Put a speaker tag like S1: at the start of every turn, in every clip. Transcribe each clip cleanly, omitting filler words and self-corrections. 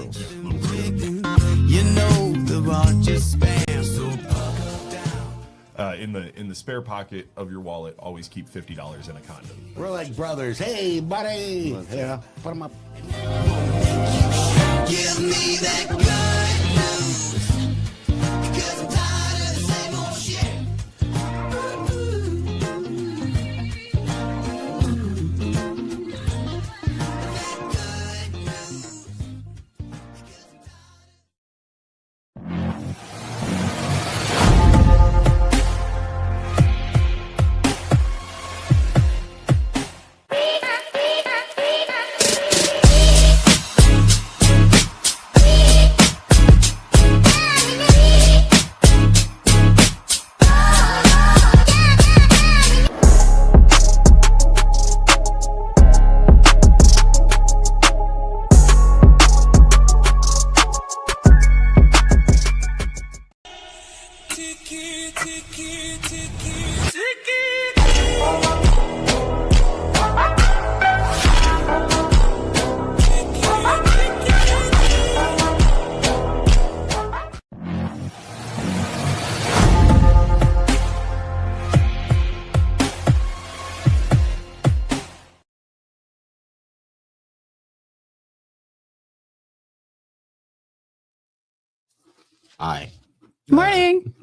S1: You know the rod just spans, so
S2: in the spare pocket of your wallet, always keep $50 in a condom.
S3: We're like brothers. Hey, buddy. Yeah, put them up.
S1: give me that good news, 'cause I'm tired of the same old shit.
S3: Hi.
S4: Morning.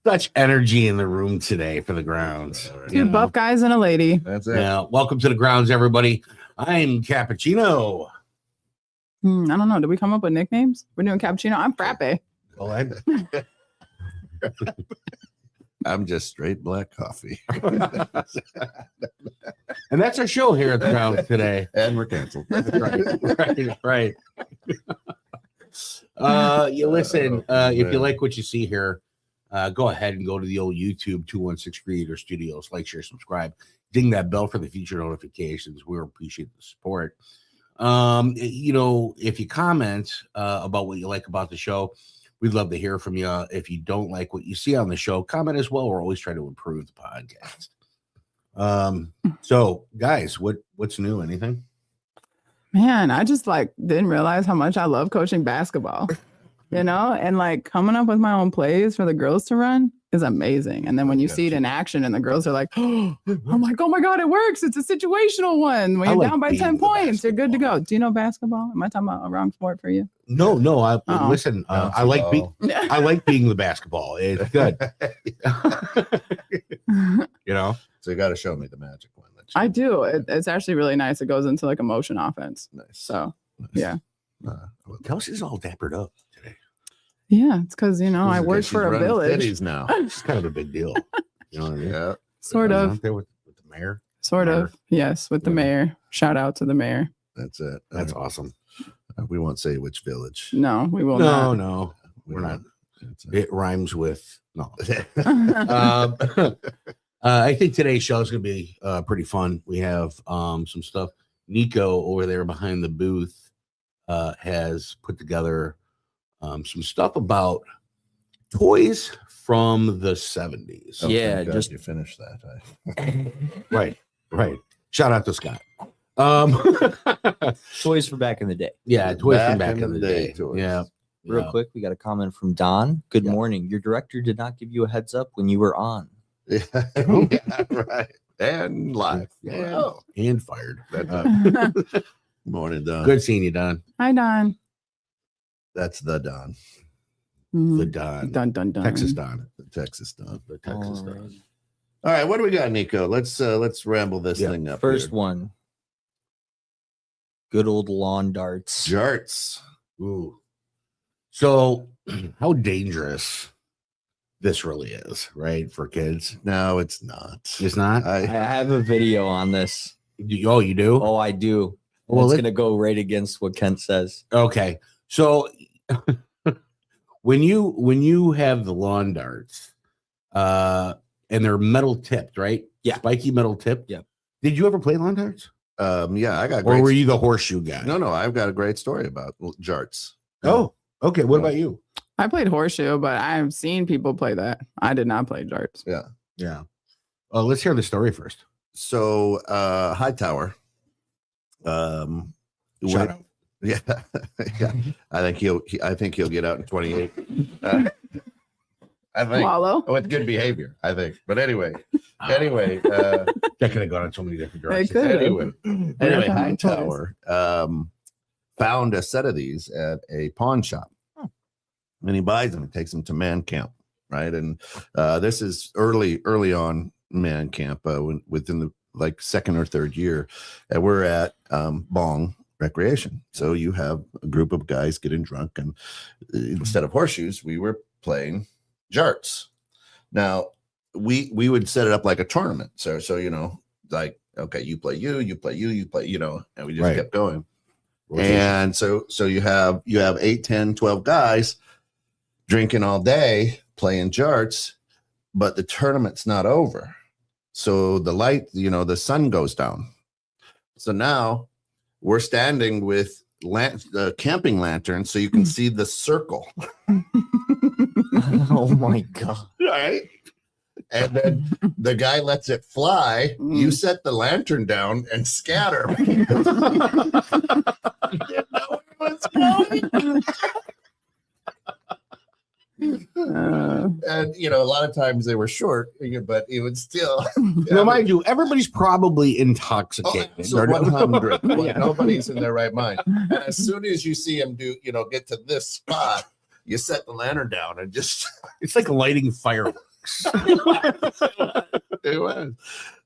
S3: Such energy in the room today for the grounds.
S4: Two buff guys and a lady.
S5: That's it.
S3: Yeah. Welcome to the grounds, everybody. I'm Cappuccino.
S4: I don't know. Did we come up with nicknames? We're doing cappuccino. I'm frappe.
S3: Well,
S5: I'm just straight black coffee.
S3: and that's our show here at the grounds today.
S5: And we're canceled.
S3: right. You listen, if you like what you see here, go ahead and go to the old YouTube 216 Creator Studios, like, share, subscribe, ding that bell for the future notifications. We appreciate the support. If you comment about what you like about the show, we'd love to hear from you. If you don't like what you see on the show, comment as well. We're always trying to improve the podcast. So guys, what's new? Anything?
S4: Man, I just didn't realize how much I love coaching basketball, and coming up with my own plays for the girls to run is amazing. And then when you see it in action and the girls are like, oh, I'm like, oh my God, it works. It's a situational one. When you're down by 10 points, you're good to go. Do you know basketball? Am I talking about a wrong sport for you?
S3: No. Listen, I like being the basketball. It's good.
S5: So you got to show me the magic one.
S4: I do. It's actually really nice. It goes into a motion offense.
S5: Nice.
S4: So,
S5: nice.
S4: Yeah.
S3: Kelsey's all dappered up today.
S4: Yeah, it's because I work for a village
S5: now.
S3: It's kind of a big deal. You know what I mean?
S5: Yeah.
S4: Sort of.
S3: Out there with the mayor.
S4: Sort of. Yes, with the mayor. Shout out to the mayor.
S5: That's it.
S3: That's awesome.
S5: We won't say which village.
S4: No, we will not.
S3: No, we're not.
S5: That's
S3: It rhymes with no. I think today's show is going to be pretty fun. We have some stuff. Nico over there behind the booth has put together some stuff about toys from the 70s.
S5: Oh,
S6: Yeah,
S5: thank God
S6: just
S5: you finished that.
S3: Right. Shout out to Scott.
S6: toys for back in the day.
S3: Yeah, toys from back in the day.
S5: toys.
S3: Yeah.
S6: Real quick, we got a comment from Don. Good morning. Your director did not give you a heads up when you were on.
S5: Yeah, right. And live. Yeah.
S3: And fired.
S5: Morning, Don.
S3: Good seeing you, Don.
S4: Hi, Don.
S5: That's the Don.
S3: The Don.
S4: Dun, dun, dun.
S3: Texas Don.
S5: The Texas Don.
S3: The Texas
S6: All
S3: Don.
S6: right.
S5: All right, what do we got, Nico? Let's ramble this thing up.
S6: First
S5: here.
S6: one. Good old lawn darts.
S5: Jarts.
S3: Ooh. So, how dangerous this really is, right? For kids.
S5: No, it's not.
S3: It's not?
S6: I have a video on this.
S3: Oh, you do?
S6: Oh, I do.
S3: Well,
S6: It's going to go right against what Kent says.
S3: Okay. So when you have the lawn darts, and they're metal tipped, right?
S6: Yeah.
S3: Spiky metal tipped.
S6: Yeah.
S3: Did you ever play lawn darts?
S5: Yeah, I got
S3: Or
S5: great.
S3: were you the horseshoe guy?
S5: No, I've got a great story about jarts.
S3: Oh, okay. What about you?
S4: I played horseshoe, but I've seen people play that. I did not play darts.
S5: Yeah.
S3: Let's hear the story first.
S5: So Hightower.
S3: Shout
S5: Yeah, yeah. I think he'll get out in 28. I think
S4: Wallow.
S5: with good behavior. I think. But anyway,
S3: That could have gone in so many different
S4: They
S3: directions.
S4: could.
S5: anyway,
S4: Yeah.
S5: Hightower found a set of these at a pawn shop, and he buys them and takes them to man camp, right? And this is early on man camp, within the like second or third year, and we're at Bong Recreation. So you have a group of guys getting drunk, and instead of horseshoes, we were playing jarts. Now we would set it up like a tournament. So like, okay, you play you play you play, and we just
S3: Right.
S5: kept going.
S3: Rotation.
S5: And so you have 8, 10, 12 guys drinking all day, playing jarts, but the tournament's not over. So the light, the sun goes down. So now we're standing with the camping lantern so you can see the circle.
S6: Oh my god.
S5: Right. And then the guy lets it fly. You set the lantern down and scatter. You didn't know where it was going. And a lot of times they were short, but it would still.
S3: Now, mind you, everybody's probably intoxicated.
S5: So 100.
S4: Yeah.
S5: Nobody's in their right mind. And as soon as you see him get to this spot, you set the lantern down and just.
S3: It's like lighting fireworks.
S5: It was.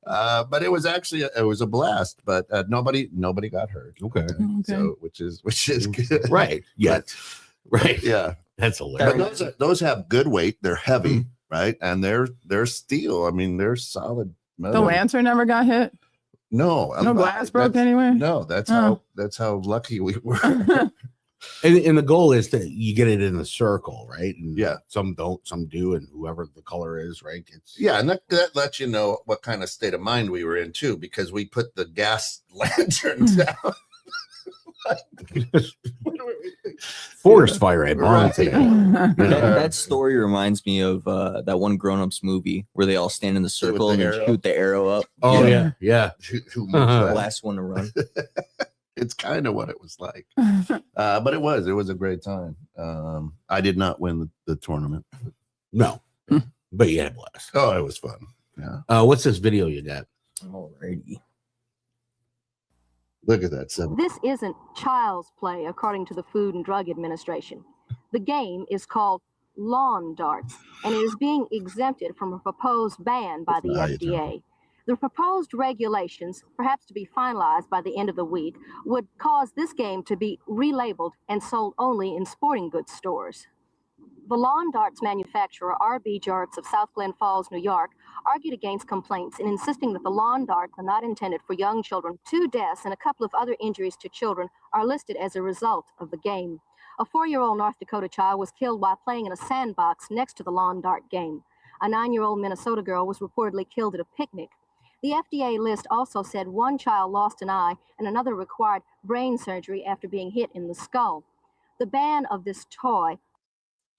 S5: But it was actually it was a blast. But nobody got hurt.
S3: Okay.
S5: So which is good.
S3: Right. Yeah. Right.
S5: Yeah.
S3: That's
S5: But
S3: hilarious.
S5: those have good weight. They're heavy, right? And they're steel. I mean, they're solid
S4: The
S5: metal.
S4: lantern never got hit.
S5: No
S4: Glass broke anywhere.
S5: No, that's how lucky we were.
S3: And the goal is that you get it in the circle, right? And
S5: Yeah.
S3: some don't, some do, and whoever the color is, right? It's
S5: Yeah, and that lets you know what kind of state of mind we were in too, because we put the gas lantern down.
S3: forest fire at
S5: Right.
S3: Bonte.
S6: That story reminds me of that one Grown Ups movie where they all stand in the circle and
S5: the
S6: then
S5: arrow.
S6: shoot the arrow up.
S3: Oh yeah.
S5: Who moves
S3: Uh-huh.
S5: fast?
S6: Last one to run.
S5: It's kind of what it was like, but it was a great time. I did not win the tournament.
S3: No, but you had a blast.
S5: Oh, it was fun. Yeah,
S3: What's this video you got?
S6: Alrighty.
S5: look at that. 7.
S7: This isn't child's play, according to the Food and Drug Administration. The game is called lawn darts, and it is being exempted from a proposed ban by the
S5: How you doing?
S7: FDA. The proposed regulations, perhaps to be finalized by the end of the week, would cause this game to be relabeled and sold only in sporting goods stores. The lawn darts manufacturer, RB Jarts of South Glen Falls, New York, argued against complaints in insisting that the lawn darts are not intended for young children. 2 deaths and a couple of other injuries to children are listed as a result of the game. A 4-year-old North Dakota child was killed while playing in a sandbox next to the lawn dart game. A 9-year-old Minnesota girl was reportedly killed at a picnic. The FDA list also said 1 child lost an eye and another required brain surgery after being hit in the skull. The ban of this toy.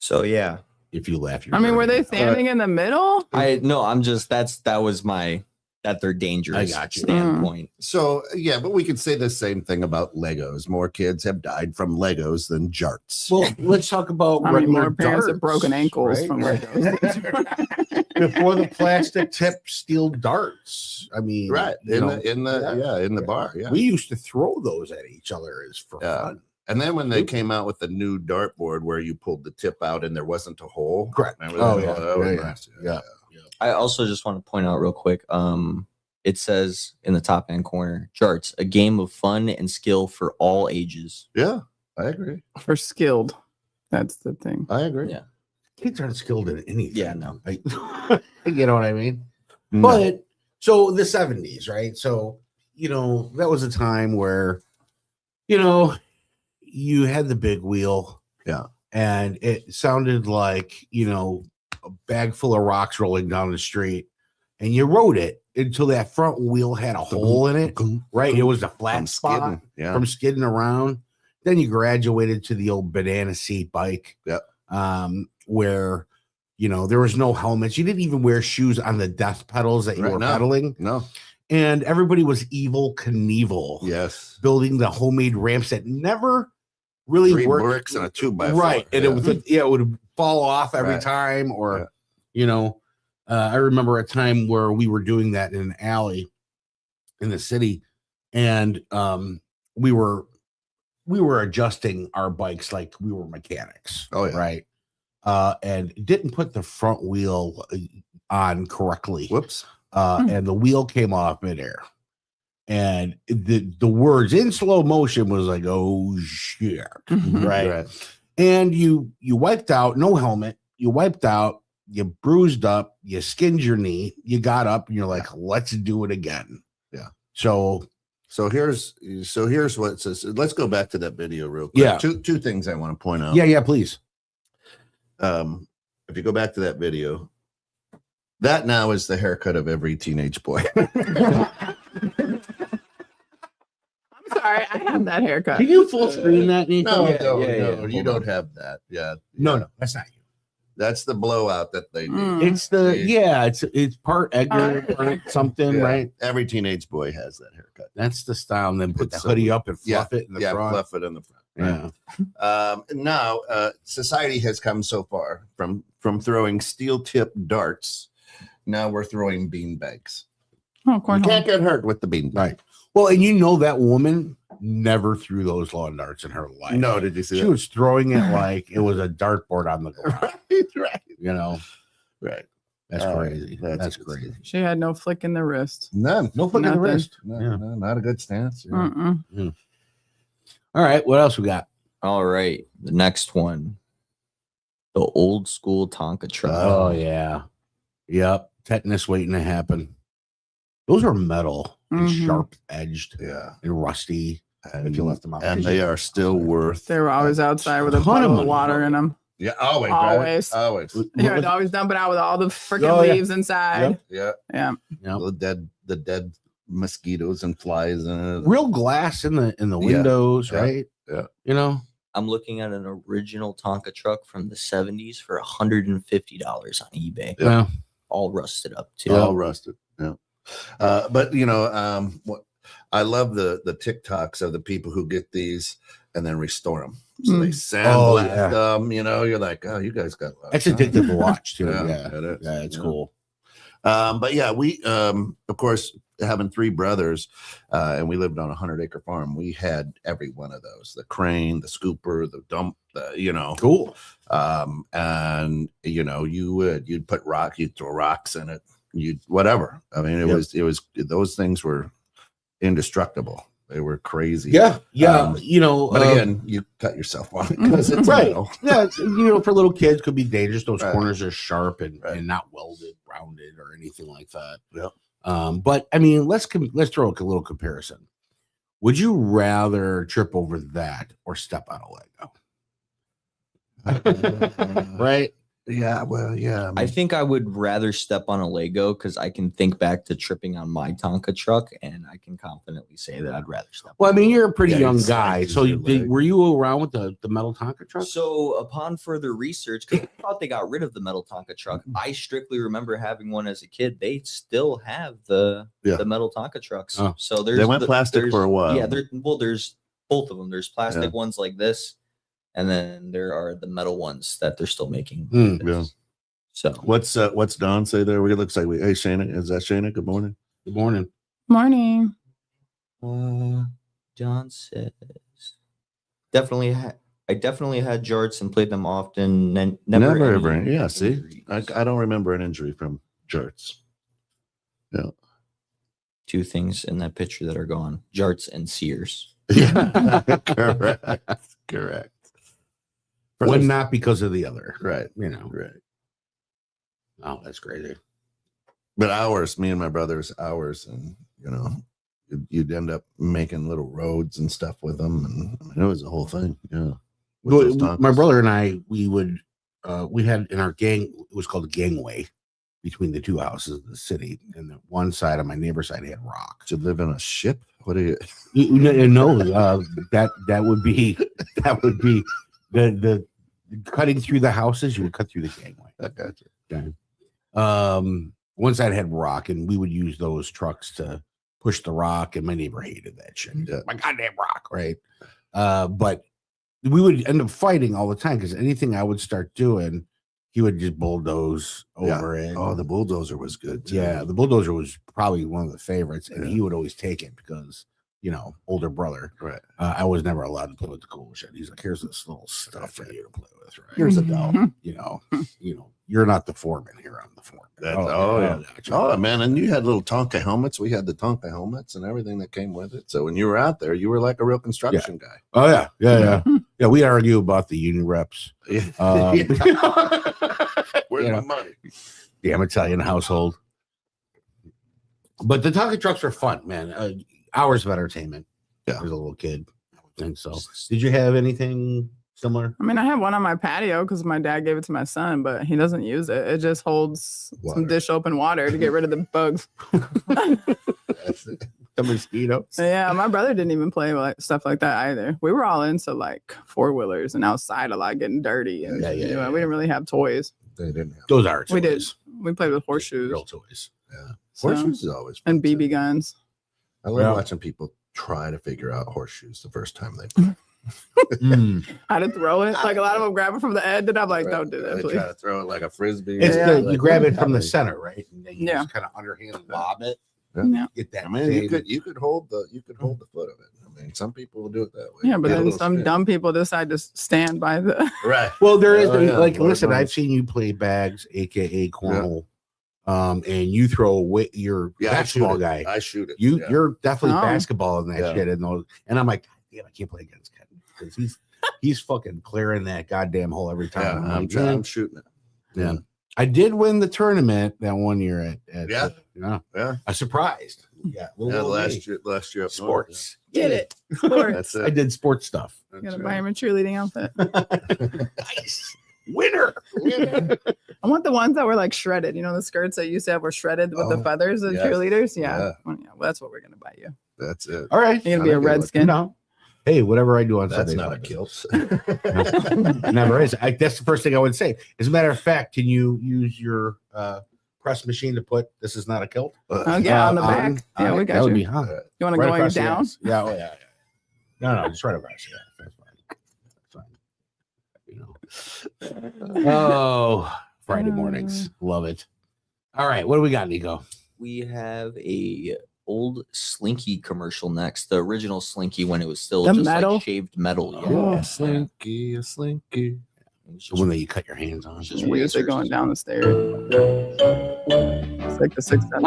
S6: So yeah.
S3: If you laugh, you're
S4: I mean, were they
S3: hurting.
S4: standing in the middle?
S6: That was my that they're dangerous
S3: I got you.
S6: standpoint.
S5: So yeah, but we could say the same thing about Legos. More kids have died from Legos than jarts.
S3: Well, let's talk about
S4: I mean, more
S3: regular
S4: parents have
S3: darts,
S4: broken ankles
S3: right?
S4: from Legos.
S3: Before the plastic tip steel darts. I mean,
S5: right
S3: you
S5: in
S3: know,
S5: the bar. Yeah.
S3: we used to throw those at each other as for
S5: Yeah.
S3: fun.
S5: And then when they came out with the new dartboard where you pulled the tip out and there wasn't a hole.
S3: Correct.
S5: Remember
S3: Oh,
S5: that?
S3: yeah.
S5: That was
S3: Yeah,
S5: nice.
S3: yeah.
S6: I also just want to point out real quick. It says in the top hand corner, Jarts, a game of fun and skill for all ages.
S5: Yeah, I agree.
S4: For skilled. That's the thing.
S5: I agree.
S6: Yeah.
S3: Kids aren't skilled in anything.
S6: Yeah, no.
S3: You know what I mean?
S5: No.
S3: But so the 70s, right? So, that was a time where, you had the big wheel.
S5: Yeah.
S3: And it sounded like, a bag full of rocks rolling down the street. And you rode it until that front wheel had a hole in it, right? It was a flat
S5: From
S3: spot
S5: skidding. Yeah.
S3: from skidding around. Then you graduated to the old banana seat bike.
S5: Yep.
S3: Where there was no helmets. You didn't even wear shoes on the death pedals that you
S5: Right,
S3: were
S5: no.
S3: pedaling.
S5: No.
S3: and everybody was evil Knievel.
S5: Yes.
S3: Building the homemade ramps that never really
S5: 3
S3: worked.
S5: bricks and a 2x4.
S3: Right. And
S5: yeah.
S3: it would fall off every
S5: Right.
S3: time, or
S5: Yeah.
S3: you know, I remember a time where we were doing that in an alley in the city, and we were adjusting our bikes like we were mechanics.
S5: Oh, yeah.
S3: Right. And didn't put the front wheel on correctly.
S5: Whoops.
S3: And the wheel came off midair. And the words in slow motion was like, "Oh shit!" Right? And you wiped out, no helmet. You wiped out. You bruised up. You skinned your knee. You got up, and you're like, "Let's do it again."
S5: Yeah.
S3: So
S5: here's what it says. Let's go back to that video real quick.
S3: Yeah.
S5: Two things I want to point out.
S3: yeah, please.
S5: If you go back to that video, that now is the haircut of every teenage boy.
S4: I'm sorry, I have that haircut.
S3: Can you full screen that, Nico?
S5: No, you don't have that. Yeah.
S3: No, that's not you.
S5: That's the blowout that they do.
S4: Mm.
S3: It's it's part Edgar, part something,
S5: Yeah.
S3: right?
S5: Every teenage boy has that haircut.
S3: That's the style. And then put
S5: It's
S3: the hoodie up and fluff it in the
S5: yeah,
S3: front.
S5: fluff it in the front.
S3: Yeah.
S5: Now, society has come so far from throwing steel-tipped darts. Now we're throwing beanbags.
S4: Oh,
S5: You
S4: cornhole.
S5: can't get hurt with the beanbag.
S3: Right. Well, and you know that woman never threw those lawn darts in her life.
S5: No, did you see
S3: She
S5: that?
S3: was throwing it like it was a dartboard on the ground.
S5: right.
S3: You know,
S5: Right.
S3: that's
S5: All right.
S3: crazy.
S5: That's
S3: That's
S5: good
S3: crazy.
S4: She had no flick in the wrist.
S5: None.
S3: No flick in the
S4: Nothing.
S3: wrist.
S5: No,
S3: Yeah.
S5: no, not a good stance. Yeah.
S4: Mm-mm.
S3: All right. What else we got?
S6: All right, the next one, the old school Tonka truck.
S3: Oh yeah. Yep. Tetanus waiting to happen. Those are metal and
S4: Mhm.
S3: sharp edged
S5: Yeah.
S3: and rusty. If you left them out.
S5: And they are still worth.
S4: They were always outside with a
S3: Ton of
S4: bottle of
S3: money.
S4: water in them.
S5: Yeah, always. Right?
S4: Always.
S5: Always.
S4: Yeah, I'd always dump it out with all the freaking
S3: Oh, yeah.
S4: leaves inside.
S5: Yeah.
S4: Yeah.
S3: Yep.
S5: The dead mosquitoes and flies and
S3: Real glass in the
S5: Yeah.
S3: windows,
S5: Yeah.
S3: right?
S5: Yeah.
S3: You know,
S6: I'm looking at an original Tonka truck from the 70s for $150 on eBay.
S5: Yeah.
S3: well,
S6: All rusted up too.
S5: all rusted. Yeah. But what I love the TikToks of the people who get these and then restore them. So they sandblast them. You're like, oh, you guys got.
S3: that's addictive to watch too.
S5: Yeah,
S3: Yeah,
S5: it is.
S3: yeah, it's
S5: Yeah.
S3: cool.
S5: But yeah, we of course having 3 brothers, and we lived on a 100-acre farm. We had every one of those: the crane, the scooper, the dump.
S3: Cool.
S5: And you'd put you'd throw rocks in it, you'd whatever. I mean, it was those things were indestructible. They were crazy.
S3: Yeah, yeah.
S5: But again, you cut yourself on it because it's
S3: right.
S5: metal.
S3: Yeah, for little kids could be dangerous. Those
S5: Right.
S3: corners are sharp and,
S5: Right.
S3: and not welded, rounded, or anything like that.
S5: Yeah.
S3: But I mean, let's throw a little comparison. Would you rather trip over that or step on a Lego? Right?
S5: Yeah. Well, yeah.
S6: I think I would rather step on a Lego because I can think back to tripping on my Tonka truck and I can confidently say that I'd rather step.
S3: Well, I mean, you're a pretty
S5: Yeah,
S3: young
S5: it
S3: guy.
S5: slices
S3: So
S5: your leg.
S3: were you around with the metal Tonka truck?
S6: So upon further research, because I thought they got rid of the metal Tonka truck, I strictly remember having one as a kid. They still have the metal Tonka trucks.
S3: Oh.
S6: So there's
S5: They went plastic
S6: there's-
S5: for a while.
S6: Yeah, there's both of them. There's plastic ones like this, and then there are the metal ones that they're still making.
S3: Mm,
S5: yeah.
S6: So
S5: What's Don say there? It looks like hey Shana, is that Shana? Good morning.
S3: Good morning.
S4: Morning.
S6: John says I definitely had jarts and played them often. Never
S5: Ever.
S6: any
S5: Yeah. See,
S6: injuries.
S5: I don't remember an injury from jarts. Yeah.
S6: 2 things in that picture that are gone: jarts and Sears.
S5: Yeah. Correct.
S3: One not because of the other.
S5: Right.
S3: Right. Oh, that's crazy.
S5: But me and my brothers, and you'd end up making little roads and stuff with them, and I mean, it was a whole thing. Yeah. With those
S3: Well,
S5: Tonkas.
S3: my brother and I, we had in our gang, it was called a gangway between the 2 houses in the city. And the one side on my neighbor's side had rock.
S5: To live in a ship. What are you?
S3: That would be the cutting through the houses. You would cut through the gangway.
S5: I got you.
S3: Okay. One side had rock, and we would use those trucks to push the rock, and my neighbor hated that shit.
S5: Yeah.
S3: My goddamn rock, right? But we would end up fighting all the time because anything I would start doing, he would just bulldoze over it.
S5: Oh, the bulldozer was good too.
S3: Yeah, the bulldozer was probably one of the favorites, and he would always take it because, older brother.
S5: Right.
S3: I was never allowed to play with the cool shit. He's like, here's this little stuff for you to play with, right?
S5: Here's a doll.
S3: You're not the foreman here. I'm the foreman.
S5: Gotcha. Oh man, and you had little Tonka helmets. We had the Tonka helmets and everything that came with it. So when you were out there, you were like a real construction guy.
S3: Oh yeah. Yeah, we argue about the union reps.
S5: Where's my money?
S3: Damn Italian household. But the Tonka trucks were fun, man. Hours of entertainment.
S5: Yeah.
S3: As a little kid. I would think so. Did you have anything similar?
S4: I mean, I have one on my patio because my dad gave it to my son, but he doesn't use it. It just holds some dish open water to get rid of the bugs.
S5: That's it.
S3: The mosquitoes.
S4: Yeah, my brother didn't even play like stuff like that either. We were all into like 4-wheelers and outside a lot, getting dirty. And we didn't really have toys.
S5: They didn't have
S3: Those are toys.
S4: We did. We played with horseshoes.
S3: Real toys.
S5: Yeah.
S4: So-
S5: Horseshoes is always fun,
S4: and
S5: too.
S4: BB guns.
S5: I love
S3: Yeah.
S5: watching people try to figure out horseshoes the first time they play.
S4: How to throw it. Like a lot of them grab it from the end, and I'm like, don't do that,
S5: They
S4: please.
S5: try to throw it like a frisbee.
S3: It's
S4: Yeah.
S3: you grab it from the center, right? And then you
S4: Yeah.
S3: just kind of underhand lob it.
S4: Yeah.
S3: Get that.
S5: I mean, you could hold the foot of it. I mean, some people will do it that way.
S4: Yeah, but
S5: Get a
S4: then
S5: little
S4: some
S5: spin.
S4: dumb people decide to stand by the.
S5: Right.
S3: Well, there is
S5: Oh, yeah.
S3: listen,
S5: Water
S3: I've seen you play bags, aka cornhole, and you throw away your
S5: Yeah,
S3: basketball
S5: I shoot
S3: guy.
S5: it. I shoot it.
S3: You're definitely
S4: Oh.
S3: basketball in that
S5: Yeah.
S3: shit, and I'm like, damn, I can't play against Ken because he's fucking clearing that goddamn hole every
S5: Yeah,
S3: time.
S5: I'm shooting it.
S3: Yeah. I did win the tournament that one year at
S5: Yeah.
S3: yeah. I surprised. Yeah,
S5: Yeah, last year up north,
S3: sports.
S4: Get it.
S5: yeah.
S4: Sports.
S5: That's
S3: I
S5: it.
S3: did sports stuff.
S5: That's
S4: Gotta
S5: right.
S4: buy him a cheerleading outfit.
S3: Nice winner.
S4: I want the ones that were like shredded. You know, the skirts that you used to have were shredded with the
S5: Oh,
S4: feathers, the
S5: yes.
S4: cheerleaders. Yeah.
S5: Yeah.
S4: Well, that's what we're gonna buy you.
S5: That's it.
S3: All right.
S4: You're gonna be
S5: I
S4: a
S5: like it.
S4: redskin.
S3: No. Hey, whatever I do on
S5: That's
S3: Sunday,
S5: not a
S3: Sundays.
S5: kilt.
S3: Never is. That's the first thing I would say. As a matter of fact, can you use your press machine to put "This is not a kilt"?
S4: Oh yeah, on the back.
S3: on
S4: Yeah, we
S3: it?
S4: got
S3: That would
S4: you.
S3: be hot.
S4: You want to
S3: Right
S4: go on
S3: across the
S4: down?
S3: ass. Yeah. Oh yeah. No, just right across. Yeah, that's fine. That's fine. You know. Oh, Friday mornings, love it. All right, what do we got, Nico?
S6: We have a old Slinky commercial next. The original Slinky when it was still
S4: The
S6: just
S4: metal?
S6: like shaved metal. Yeah.
S3: Oh,
S5: a slinky, a slinky.
S6: It was
S3: The
S6: just
S3: one that you cut your hands on.
S6: Just
S4: You usually
S6: razors.
S4: going down the stairs. It's like the sixth sense.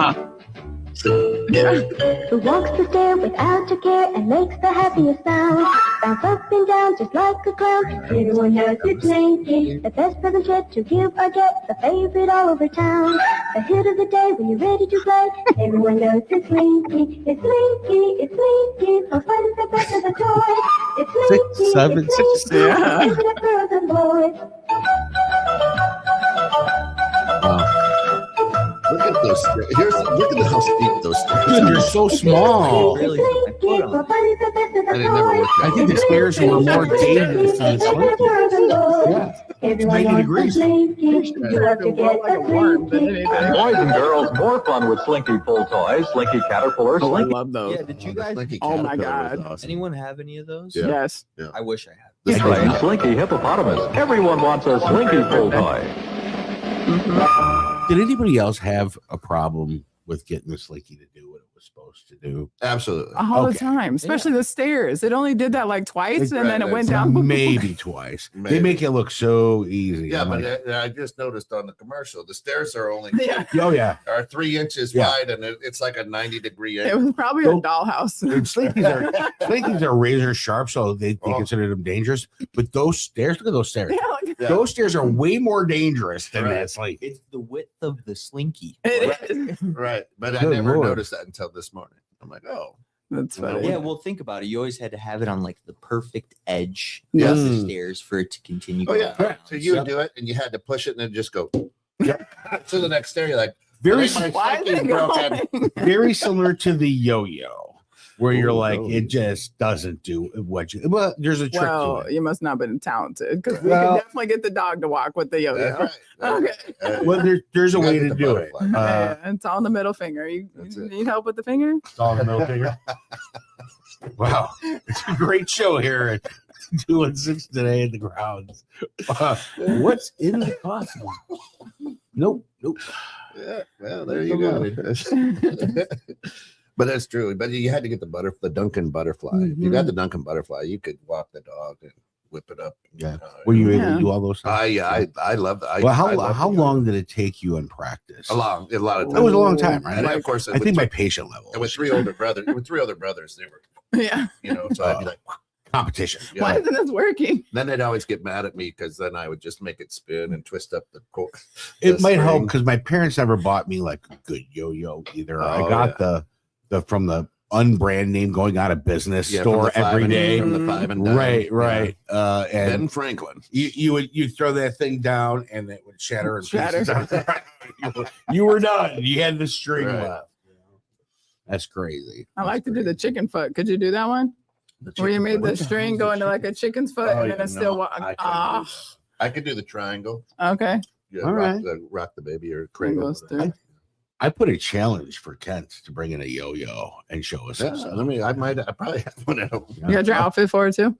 S4: Yeah.
S8: Who walks the stair without a care and makes the happiest sound? Bounce up and down just like a clown. Everyone knows it's Slinky, the best present yet to give or get, the favorite all over town. The hit of the day when you're ready to play. Everyone knows it's Slinky, it's Slinky, it's Slinky. For fun is the best of the toy. It's Slinky,
S3: 6, 7,
S8: it's
S3: 6.
S8: Slinky.
S4: Yeah.
S8: Isn't it girls and boys?
S5: Look at those stairs. Look at how steep those stairs
S3: Dude,
S5: are.
S3: you're so small.
S6: Really put my foot on.
S8: For fun is the best of the
S5: And it never
S8: toy.
S5: worked out.
S3: I think the stairs were more dangerous than the Slinky. Yeah.
S8: Everyone
S3: 90
S8: wants
S3: degrees.
S8: the Slinky. You have to get
S4: Like a
S8: the
S4: worm than
S8: Slinky.
S4: anything.
S9: Boys and girls, more fun with Slinky Pull Toys, Slinky Caterpillar,
S4: Oh, I
S9: Slinky
S4: love those.
S6: Yeah, did you
S5: The
S6: guys?
S5: Slinky
S4: Oh my
S5: Caterpillar was
S4: God.
S5: awesome.
S6: Anyone have any of those?
S5: Yeah.
S4: Yes.
S6: I wish I had.
S5: The
S3: Yeah.
S5: Slinky-
S9: and Slinky Hippopotamus. Everyone wants a Slinky Pull Toy.
S4: Mhm.
S3: Did anybody else have a problem with getting the Slinky to do what it was supposed to do?
S5: Absolutely.
S4: All
S3: Okay.
S4: the time, especially the stairs. It only did that like twice, and then it
S5: Right,
S4: went
S5: that's
S4: down.
S3: Maybe twice. They
S5: Maybe.
S3: make it look so easy.
S5: Yeah,
S3: I'm
S5: but
S3: like,
S5: I just noticed on the commercial, the stairs are only
S4: Yeah.
S3: oh yeah.
S5: are 3 inches
S3: Yeah.
S5: wide, and it's like a 90-degree
S4: It
S5: angle.
S4: was probably a
S3: Nope.
S4: dollhouse.
S3: And Slinkies are razor sharp, so they
S5: Oh.
S3: consider them dangerous. But those stairs, look at those stairs.
S4: Yeah, like,
S5: Yeah.
S3: Those stairs are way more dangerous than
S5: Right.
S3: that Slinky.
S6: It's the width of the Slinky.
S4: it is.
S5: Right, but I
S3: Good
S5: never
S3: Lord.
S5: noticed that until this morning. I'm like, oh,
S4: That's
S5: Well,
S4: funny.
S6: Yeah, well, think about it. You always had to have it on like the perfect edge
S5: Yes.
S6: of the
S3: Mm.
S6: stairs for it to continue.
S5: oh
S6: going
S5: yeah.
S6: down.
S5: So you
S3: Yep.
S5: would do it, and you had to push it, and then just go.
S3: Yep.
S5: To the next stair, you're like,
S3: Very,
S5: "Hey, my
S4: Why is
S5: Slinky's
S4: it
S5: broken."
S4: going?
S3: very similar to the yo-yo, where you're
S5: Oh,
S3: like,
S5: no.
S3: it just doesn't do what you. Well, there's a trick
S4: Well,
S3: to it.
S4: you must not have been talented because we
S3: Well-
S4: can definitely get the dog to walk with the yo-yo.
S5: That's right.
S4: Okay.
S3: Well, there's a
S5: You gotta
S3: way
S5: get
S3: to
S5: the
S3: do it.
S5: butterfly.
S4: Yeah, it's on the middle finger. You
S5: That's it.
S4: need help with the finger?
S3: It's all in the middle finger. Wow, it's a great show here at 216 today in the grounds. What's in the coffin? Nope.
S5: Yeah, well, there you go. But that's true. But you had to get the Duncan butterfly. If you got the Duncan butterfly, you could walk the dog and whip it up.
S3: Yeah. Were you able
S4: Yeah.
S3: to do all those things?
S5: I love that.
S3: Well,
S5: I love
S3: how
S5: the-
S3: long did it take you in practice?
S5: A lot of time.
S3: It was a long time, right?
S5: And of course,
S3: I think my patient level.
S5: and with three older brothers, they were,
S4: Yeah.
S5: so I'd be like,
S3: competition.
S5: yeah.
S4: Why isn't this working?
S5: Then they'd always get mad at me because then I would just make it spin and twist up the cord.
S3: It
S5: the
S3: might help
S5: string.
S3: because my parents never bought me like a good yo-yo either. I
S5: Oh,
S3: got the from the unbrand name going out of business
S5: Yeah, from
S3: store
S5: the five
S3: every
S5: and-
S3: day.
S5: from the 5 and dime.
S3: Right.
S5: Yeah.
S3: And
S5: Ben Franklin.
S3: you'd throw that thing down and it would shatter in
S4: Shatter.
S3: pieces. You were done. You had the string
S5: Right.
S3: left. That's crazy.
S4: I like to do the chicken foot. Could you do that one? Where you made the string go into like a chicken's foot
S5: Oh,
S4: and then
S5: yeah,
S4: it's still
S5: no, I couldn't do
S4: ah.
S5: I could do the triangle.
S4: Okay.
S5: Yeah,
S3: All
S5: rock,
S3: right.
S5: rock the baby or
S4: It
S5: cradle.
S4: goes through.
S3: I put a challenge for Kent to bring in a yo-yo and show us.
S5: Yeah, I probably have one at home.
S4: You got your outfit for it too?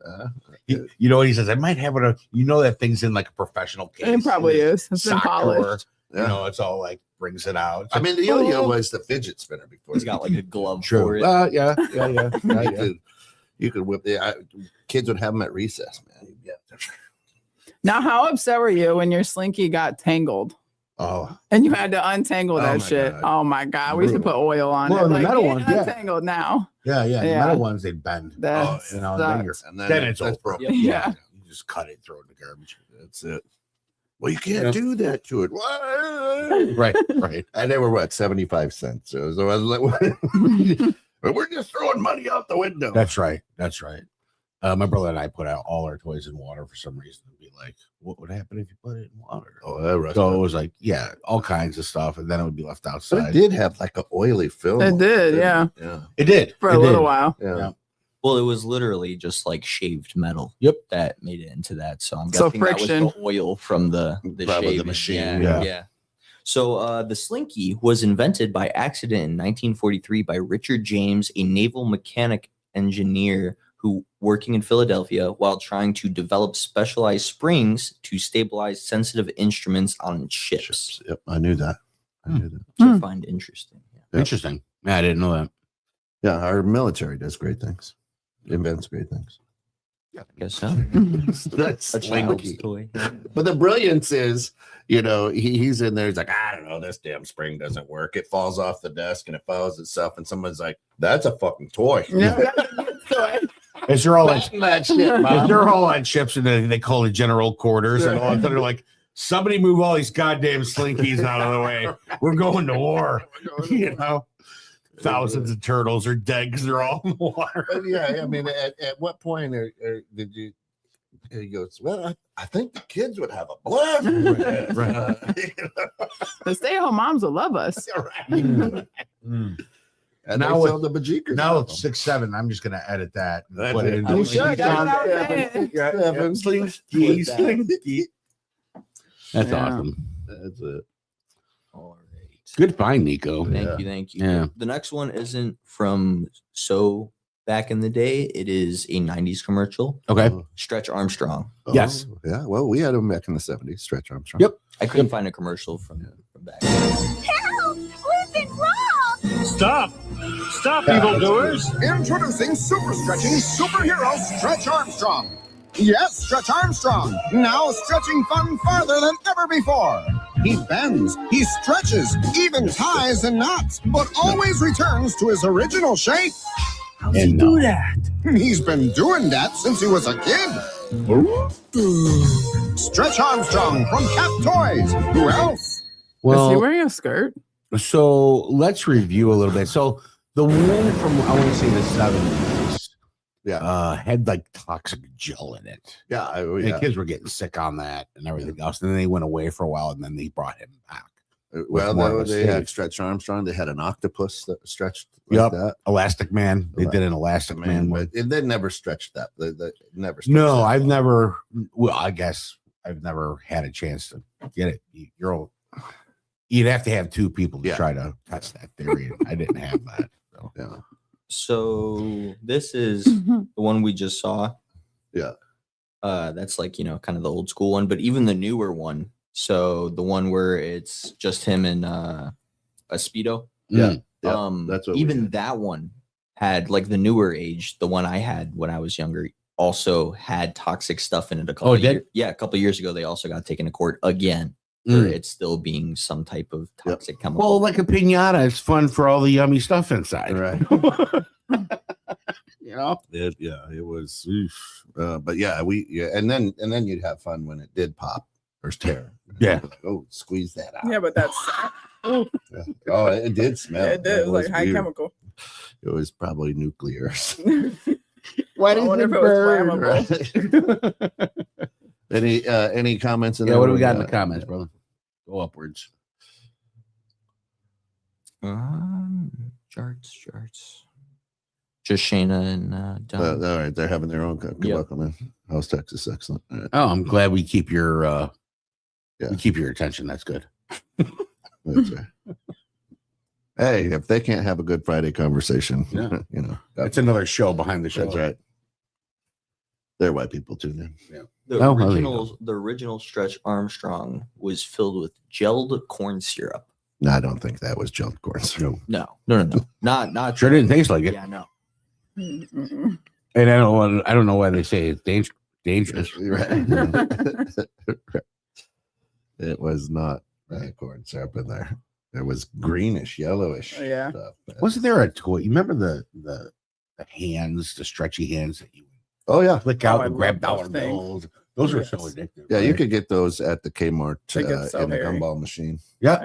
S3: You know what he says? I might have it. That thing's in like a professional case.
S4: It probably is. It's been
S3: Sock
S4: polished.
S3: drawer.
S5: Yeah.
S3: You know, it's all like brings it out.
S5: I mean, the yo-yo was the fidget spinner before.
S6: He's got like a glove for
S3: true.
S6: it.
S3: Yeah.
S5: You could whip the kids would have them at recess, man. Yeah.
S4: Now, how upset were you when your slinky got tangled
S5: Oh,
S4: and you had to untangle
S5: Oh
S4: that
S5: my
S4: shit?
S5: God.
S4: Oh my God. We used to put oil on
S3: Well,
S4: it.
S3: the
S4: Like,
S3: metal
S4: get
S3: ones, yeah.
S4: untangled now.
S3: The
S4: Yeah.
S3: metal ones they bend.
S4: That
S3: You know, and then, you're,
S4: sucks.
S5: and
S3: then it's
S5: that's
S3: over.
S5: broken.
S6: Yep.
S4: Yeah.
S3: You just cut it, throw it in the garbage.
S5: That's it. Well, you can't
S3: Yeah.
S5: do that to it. What?
S3: Right.
S5: And they were what, 75 cents. So I was like, we're just throwing money out the window.
S3: That's right. My brother and I put out all our toys in water for some reason. And be like, what would happen if you put it in water?
S5: Oh, that rusted.
S3: So it was like, yeah, all kinds of stuff, and then it would be left
S5: So
S3: outside.
S5: it did have like an oily film.
S4: It did, yeah.
S5: Yeah.
S3: It did
S4: For
S3: It
S4: a little
S3: did.
S4: while.
S5: Yeah.
S3: Yeah.
S6: Well, it was literally just like shaved metal.
S3: Yep.
S6: That made it into that. So I'm
S4: So
S6: guessing that
S4: friction.
S6: was the oil from the
S5: Probably the
S6: shaving.
S5: machine,
S6: Yeah.
S3: yeah.
S6: So the slinky was invented by accident in 1943 by Richard James, a naval mechanic engineer who working in Philadelphia while trying to develop specialized springs to stabilize sensitive instruments on ships.
S5: Yep. I knew that. I knew that.
S6: Which I
S4: Hmm.
S6: find interesting. Yeah.
S5: Yeah.
S3: Interesting. Yeah, I didn't know that.
S5: Yeah. Our military does great things, invents great things.
S6: I guess so.
S5: That's
S6: A child's
S5: slinky.
S6: toy.
S5: But the brilliance is, he's in there. He's like, I don't know, this damn spring doesn't work. It falls off the desk and it follows itself. And someone's like, that's a fucking toy.
S4: Yeah.
S3: As they're all on,
S5: Batten that shit,
S3: as
S5: Mom.
S3: they're all on ships, and they call it general quarters, and all of a sudden they're like, somebody move all these goddamn slinkies out of the way. We're going to war. You know, thousands of turtles are dead because they're all in the water.
S5: But yeah, I mean, at what point did you? He goes, well, I think the kids would have a blast.
S3: Right.
S4: The stay-at-home moms will love us.
S5: And
S3: Now
S5: now
S3: with-
S5: sell the bajikas.
S3: Now it's 6'7". I'm just gonna edit that. And
S5: That's
S3: put
S5: it.
S3: it in
S5: You
S3: the
S5: should.
S3: slinky
S4: That's
S3: song.
S4: what I'm saying.
S3: Yeah, slinky, slinky. That's
S4: Yeah.
S3: awesome.
S5: That's it.
S6: All right.
S3: Good find, Nico.
S6: Thank you.
S3: Yeah.
S6: The next one isn't from so back in the day. It is a 90s commercial.
S3: Okay.
S6: Stretch Armstrong.
S3: Yes.
S5: Oh, yeah. Well, we had them back in the 70s. Stretch Armstrong.
S3: Yep.
S6: I couldn't find a commercial from back.
S8: Help! We've been robbed!
S9: Stop! Stop, evildoers!
S10: Introducing super stretching superhero Stretch Armstrong. Yes, Stretch Armstrong. Now stretching fun farther than ever before. He bends, he stretches, even ties and knots, but always returns to his original shape.
S3: How's he do
S10: that? He's been doing that since he was a kid. Stretch Armstrong from Cat Toys. Who else?
S4: Is he
S3: Well,
S4: wearing a skirt?
S3: so let's review a little bit. So the one from I want to say the 70s, had like toxic gel in it.
S5: Yeah.
S3: The kids were getting sick on that and everything else. And then they went away for a while, and then they brought him back.
S5: Well,
S3: more of a
S5: they had
S3: stage.
S5: Stretch Armstrong. They had an octopus that stretched like that.
S3: Elastic Man. They did an Elastic Man one.
S5: But they never stretched that. They never. Stretched
S3: No,
S5: that
S3: I've
S5: long.
S3: never. Well, I guess I've never had a chance to get it. You'd have to have two people to try to test that theory. And I didn't have that. So.
S5: Yeah.
S6: So this is the one we just saw.
S5: Yeah.
S6: That's like, kind of the old school one, but even the newer one. So the one where it's just him and a Speedo.
S5: Yeah. That's what
S6: even that one had, like, the newer age, the one I had when I was younger, also had toxic stuff in it. A couple years ago, they also got taken to court again for it still being some type of toxic chemical.
S3: Well, like a pinata, it's fun for all the yummy stuff inside.
S5: Right. It was. But and then you'd have fun when it did pop or tear.
S3: Yeah.
S5: Oh, squeeze that out.
S4: Yeah, but that's
S5: Oh, it did smell.
S4: it did. It was like high
S5: weird.
S4: chemical.
S5: It was probably nuclear.
S3: Why
S4: I
S3: does
S4: wonder
S3: it
S4: if it was
S3: burn?
S5: Right. Any comments?
S3: Yeah, what do we got in the comments, brother? Go upwards.
S6: Charts. Just Shayna and Don.
S5: All right, they're having their own. Good luck on that. House Texas, excellent. All right.
S3: Oh, I'm glad we keep your attention. That's good.
S5: That's right. Hey, if they can't have a good Friday conversation,
S3: That's another show behind the show.
S5: That's right. They're white people tune in.
S3: Yeah.
S6: The original Stretch Armstrong was filled with gelled corn syrup.
S5: No, I don't think that was gelled corn syrup.
S6: No. Not
S3: Sure didn't taste like it.
S6: Yeah, no.
S4: Mm-mm.
S3: And I don't know why they say it's dangerous.
S5: Right. It was not corn syrup in there. It was greenish, yellowish.
S4: Yeah.
S5: Stuff.
S3: Wasn't there a toy? You remember the hands, the stretchy hands that you
S5: Oh yeah,
S3: flick out
S4: I
S3: and grab
S4: love
S3: dollar
S4: those things.
S3: bills? Those are so
S4: Yes.
S3: addictive.
S5: yeah.
S3: right?
S5: You could get those at the Kmart
S4: They get so
S5: in the
S4: hairy.
S5: gumball machine,
S3: Yeah.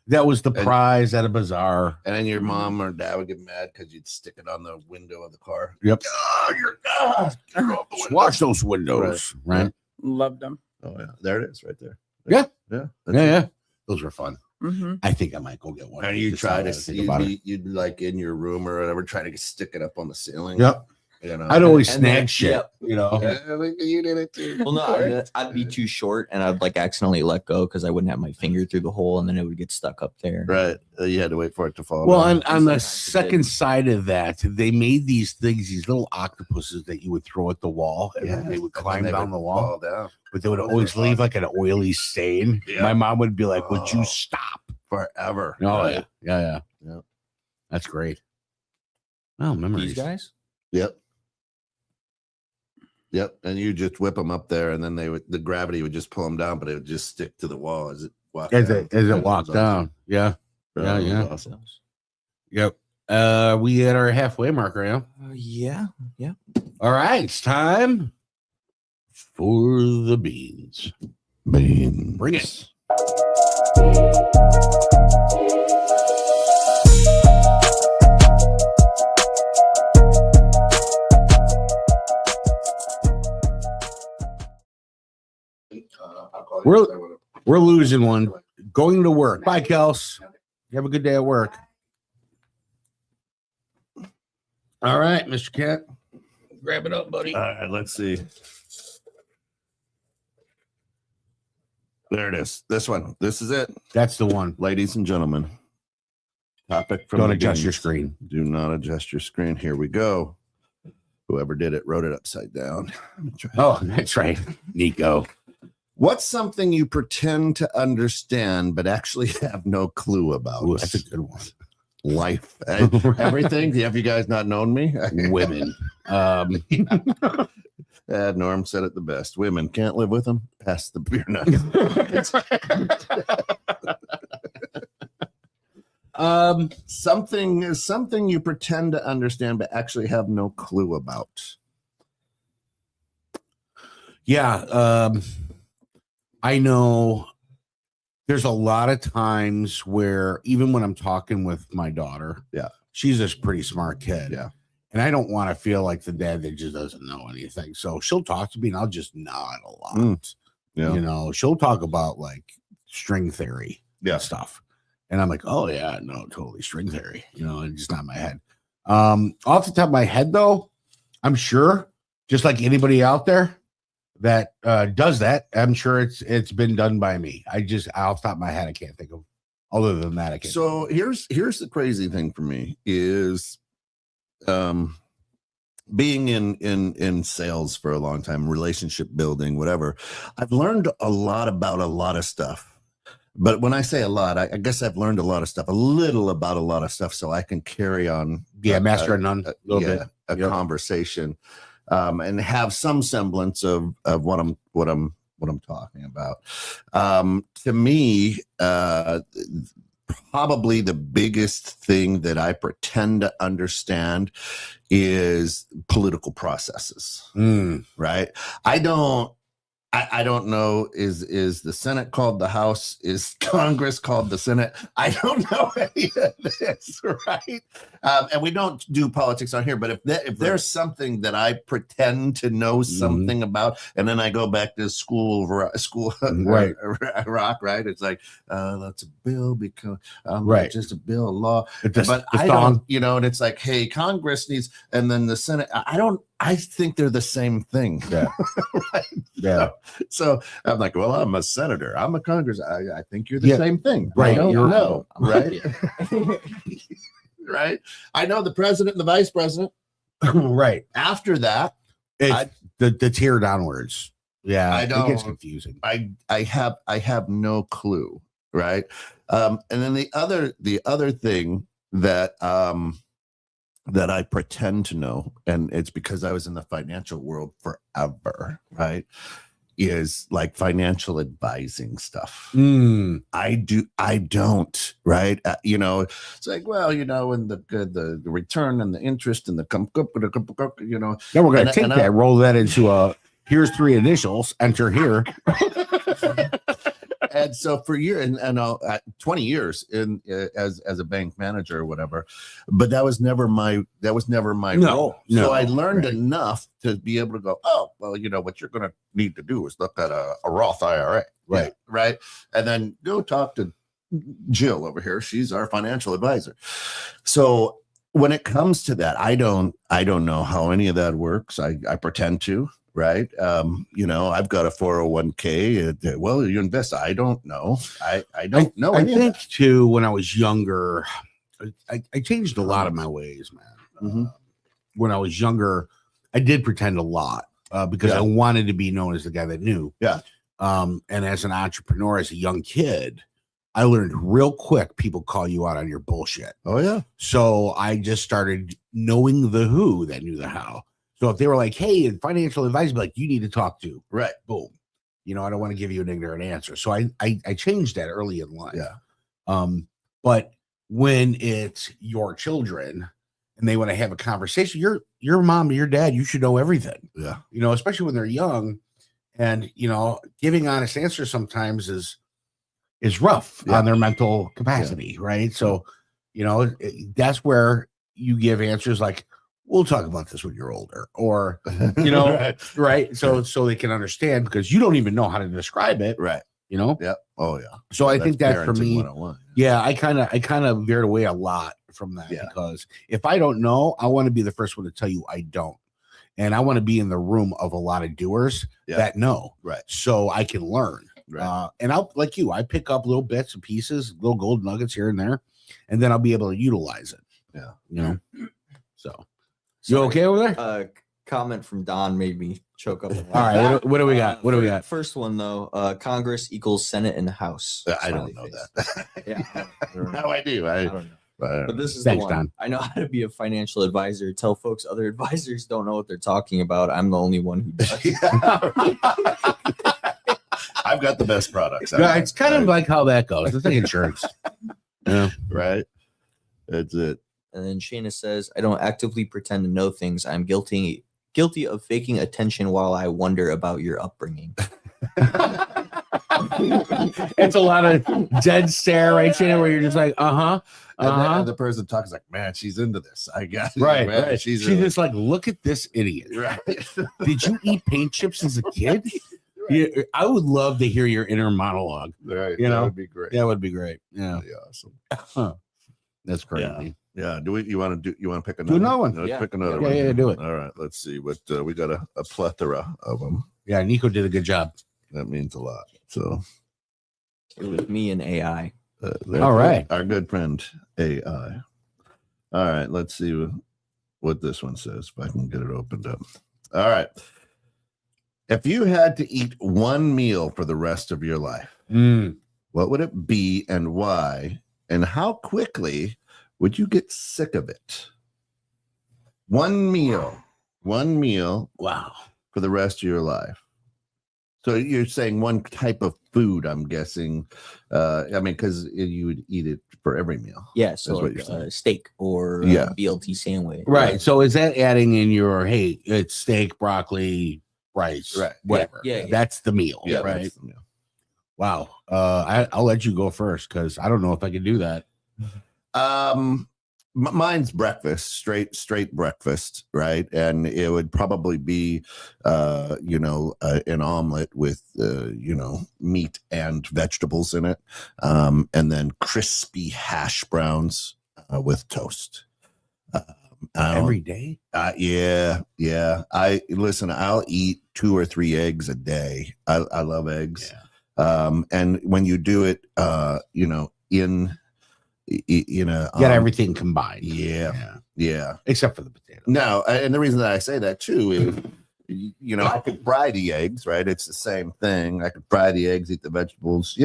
S3: That was the
S5: And-
S3: prize at a bazaar.
S5: and then your mom or dad would get mad because you'd stick it on the window of the car.
S3: Yep.
S5: Oh, you're
S3: Wash those windows, right?
S4: Loved them.
S5: Oh yeah, there it is, right there.
S3: Yeah.
S5: yeah,
S3: Yeah. Those were fun.
S4: Mm-hmm.
S3: I think I might go get one.
S5: And you
S3: Just
S5: try
S3: now
S5: to
S3: that I think
S5: see,
S3: about it.
S5: you'd like in your room or whatever, try to stick it up on the ceiling.
S3: Yep.
S5: You know,
S3: I'd always
S6: And
S3: snag
S6: then-
S3: shit.
S6: yep.
S3: You know.
S5: Yeah, like, you did it too.
S6: Well, no, I'd be too short and I'd like accidentally let go because I wouldn't have my finger through the hole and then it would get stuck up there.
S5: Right. You had to wait for it to fall.
S3: Well,
S5: down.
S3: on the
S6: Sometimes it
S3: second
S6: did.
S3: side of that, they made these things, these little octopuses that you would throw at the wall, and then they would
S5: And then
S3: climb
S5: they
S3: down
S5: would
S3: the wall,
S5: fall down
S3: but they would
S5: Those
S3: always
S5: were
S3: leave
S5: fun.
S3: like an oily stain.
S5: Yeah.
S3: My mom would be like, "Would
S5: Oh.
S3: you stop?"
S5: forever.
S3: Oh
S5: Right.
S3: yeah.
S5: Yeah.
S3: That's great. Oh, memories.
S6: These guys?
S5: Yep. Yep. And you just whip them up there, and then the gravity would just pull them down, but it would just stick to the wall as it walked
S3: As
S5: down.
S3: it
S5: That
S3: walked
S5: was
S3: down. Yeah.
S5: awesome.
S3: Yeah.
S5: That was awesome.
S3: Yep. We at our halfway mark right now.
S6: Yeah.
S3: All right, it's time for the beans.
S5: Beans.
S3: Bring it. We're losing one. Going to work. Bye, Kels. You have a good day at work. All right, Mr. Cat. Grab it up, buddy.
S5: All right, let's see. There it is. This one. This is it,
S3: That's the one.
S5: ladies and gentlemen. Topic from
S3: Don't
S5: the
S3: adjust your
S5: beans.
S3: screen.
S5: Do not adjust your screen. Here we go. Whoever did it wrote it upside down. Let me try.
S3: Oh, that's right. Nico.
S5: What's something you pretend to understand but actually have no clue about?
S3: Ooh, that's a good one.
S5: Life. Everything. Have you guys not known me?
S3: Women.
S5: Norm said it the best. Women can't live with them. Pass the beer nut. Something you pretend to understand but actually have no clue about.
S3: Yeah. I know there's a lot of times where even when I'm talking with my daughter,
S5: Yeah.
S3: she's a pretty smart kid.
S5: Yeah.
S3: And I don't want to feel like the dad that just doesn't know anything. So she'll talk to me and I'll just nod a lot.
S5: Mm. Yeah.
S3: You know, she'll talk about like string theory stuff. And I'm like, oh yeah, no, totally string theory. It's just not in my head. Off the top of my head, though, I'm sure, just like anybody out there that does that, I'm sure it's been done by me. Off the top of my head, I can't think of other than that. I can't.
S5: So here's the crazy thing for me is, being in sales for a long time, relationship building, whatever. I've learned a lot about a lot of stuff. But when I say a lot, I guess I've learned a lot of stuff, a little about a lot of stuff, so I can carry on.
S3: Master and none, a little bit,
S5: a conversation, and have some semblance of what I'm talking about. To me, probably the biggest thing that I pretend to understand is political processes. Right? I don't know. Is the Senate called the House? Is Congress called the Senate? I don't know any of this, right? And we don't do politics on here. But if there's something that I pretend to know something about, and then I go back to school, right? Rock, right? It's like that's a bill because just a bill of law. But I don't, and it's like, hey, Congress needs, and then the Senate. I think they're the same thing.
S3: Yeah.
S5: Right?
S3: Yeah.
S5: So I'm like, well, I'm a senator. I'm a Congress. I think you're the same thing.
S3: Right.
S5: I don't know. Right. Right. I know the president and the vice president.
S3: Right.
S5: After that,
S3: the tier downwards. Yeah.
S5: I don't.
S3: It gets confusing.
S5: I have no clue. Right. And then the other thing that that I pretend to know, and it's because I was in the financial world forever, right, is like financial advising stuff. I don't, right? It's like, well, and the return and the interest and the
S3: Then we're going to take that, roll that into here's 3 initials, enter here.
S5: And so for years, and 20 years as a bank manager or whatever, but that was never my role. So I learned enough to be able to go, oh, well, what you're going to need to do is look at a Roth IRA, right? Right, and then go talk to Jill over here. She's our financial advisor. So when it comes to that, I don't know how any of that works. I pretend to. Right. I've got a 401k. Well, you invest. I don't know. I don't know.
S3: I think too, when I was younger, I changed a lot of my ways, man. When I was younger, I did pretend a lot because I wanted to be known as the guy that knew.
S5: Yeah.
S3: And as an entrepreneur, as a young kid, I learned real quick people call you out on your bullshit.
S5: Oh, yeah.
S3: So I just started knowing the who that knew the how. So if they were like, hey, financial advice, like, you need to talk to,
S5: right?
S3: Boom. I don't want to give you an ignorant answer. So I changed that early in life.
S5: Yeah.
S3: But when it's your children and they want to have a conversation, your mom or your dad, you should know everything.
S5: Yeah.
S3: Especially when they're young, and giving honest answers sometimes is rough on their mental capacity, right? So, that's where you give answers like, we'll talk about this when you're older, or, right. So they can understand, because you don't even know how to describe it.
S5: Right.
S3: Yeah.
S5: Oh yeah.
S3: So I think that for me,
S5: 101.
S3: yeah, I kind of veered away a lot from that, because if I don't know, I want to be the first one to tell you I don't. And I want to be in the room of a lot of doers that know.
S5: Right.
S3: So I can learn.
S5: Right.
S3: And I'll, like you, I pick up little bits and pieces, little gold nuggets here and there, and then I'll be able to utilize it.
S5: Yeah.
S3: So. You okay over there?
S6: Comment from Don made me choke up.
S3: All right. What do we got? What do we got?
S6: First one, though, Congress equals Senate and House.
S5: I don't know that.
S6: Yeah.
S5: No, I do. I don't know.
S6: But this is
S3: Thanks,
S6: the one.
S3: Don.
S6: I know how to be a financial advisor. Tell folks other advisors don't know what they're talking about. I'm the only one who does.
S5: I've got the best products.
S3: Yeah, it's kind of like how that goes. It's like insurance. Yeah.
S5: Right. That's it.
S6: And then Shayna says, I don't actively pretend to know things. I'm guilty of faking attention while I wonder about your upbringing.
S3: It's a lot of dead stare, right, Shayna, where you're just like,
S5: And the person talks like, man, she's into this. I guess.
S3: Right.
S5: Man,
S3: Right.
S5: She's
S3: just like, look at this idiot.
S5: Right.
S3: Did you eat paint chips as a kid? I would love to hear your inner monologue.
S5: Right.
S3: You know?
S5: That would be great.
S3: That would be great. Yeah.
S5: That'd be awesome.
S3: That's crazy.
S5: Yeah. You want to pick
S3: Do another one.
S5: Let's
S6: Yeah.
S5: pick another
S3: Yeah,
S5: one.
S3: yeah, do it.
S5: All right. Let's see what we got a plethora of them.
S3: Yeah, Nico did a good job.
S5: That means a lot. So
S6: It was me and AI.
S3: All right.
S5: Our good friend AI. All right. Let's see what this one says. If I can get it opened up. All right. If you had to eat one meal for the rest of your life, what would it be and why? And how quickly would you get sick of it? One meal
S3: Wow.
S5: for the rest of your life. So you're saying one type of food, I'm guessing. I mean, because you would eat it for every meal.
S6: Yeah, so
S5: what
S6: like
S5: you're saying.
S6: a steak or
S5: Yeah.
S6: a BLT sandwich.
S3: Right. So is that adding in your, hey, it's steak, broccoli, rice,
S5: Right.
S3: whatever.
S6: Yeah.
S3: That's the meal.
S5: Yeah,
S3: Right.
S5: that's the meal.
S3: Wow. I'll let you go first because I don't know if I can do that.
S5: Mine's breakfast, straight breakfast, right? And it would probably be an omelet with meat and vegetables in it, and then crispy hash browns with toast.
S3: Every day?
S5: Yeah. I'll eat 2 or 3 eggs a day. I love eggs.
S3: Yeah.
S5: And when you do it
S3: You got everything combined.
S5: Yeah.
S3: Except for the potato.
S5: No, and the reason that I say that too is, I could fry the eggs, right? It's the same thing. I could fry the eggs, eat the vegetables,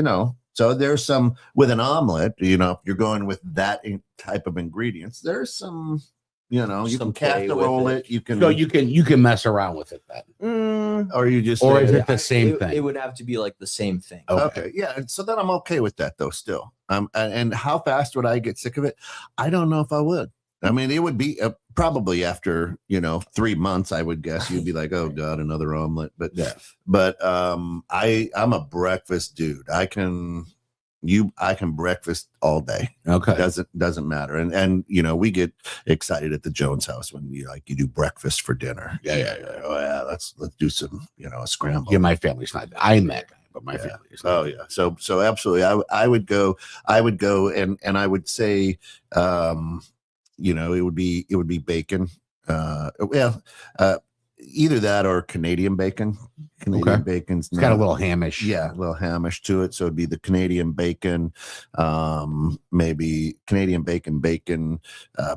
S5: So there's some with an omelet, if you're going with that type of ingredients, there's some, you can
S6: Some play with
S5: casserole
S6: it.
S5: it. You can,
S3: So you can mess around with it then.
S5: or you just,
S3: Or is
S5: say-
S3: it the same thing?
S6: It would have to be like the same thing.
S5: Okay. Yeah. And so then I'm okay with that though, still. And how fast would I get sick of it? I don't know if I would. I mean, it would be probably after, 3 months, I would guess you'd be like, oh God, another omelet. But, I'm a breakfast dude. I can breakfast all day.
S3: Okay.
S5: Doesn't matter. And we get excited at the Jones house when you do breakfast for dinner.
S3: Yeah.
S5: Oh yeah, let's do some, a scramble.
S3: Yeah, my family's not. I'm that guy, but my family is not.
S5: Oh yeah. So absolutely. I would go and I would say it would be bacon. Either that or Canadian bacon. Canadian bacon's
S3: It's got a little hamish.
S5: Yeah, a little hamish to it. So it'd be the Canadian bacon, maybe Canadian bacon,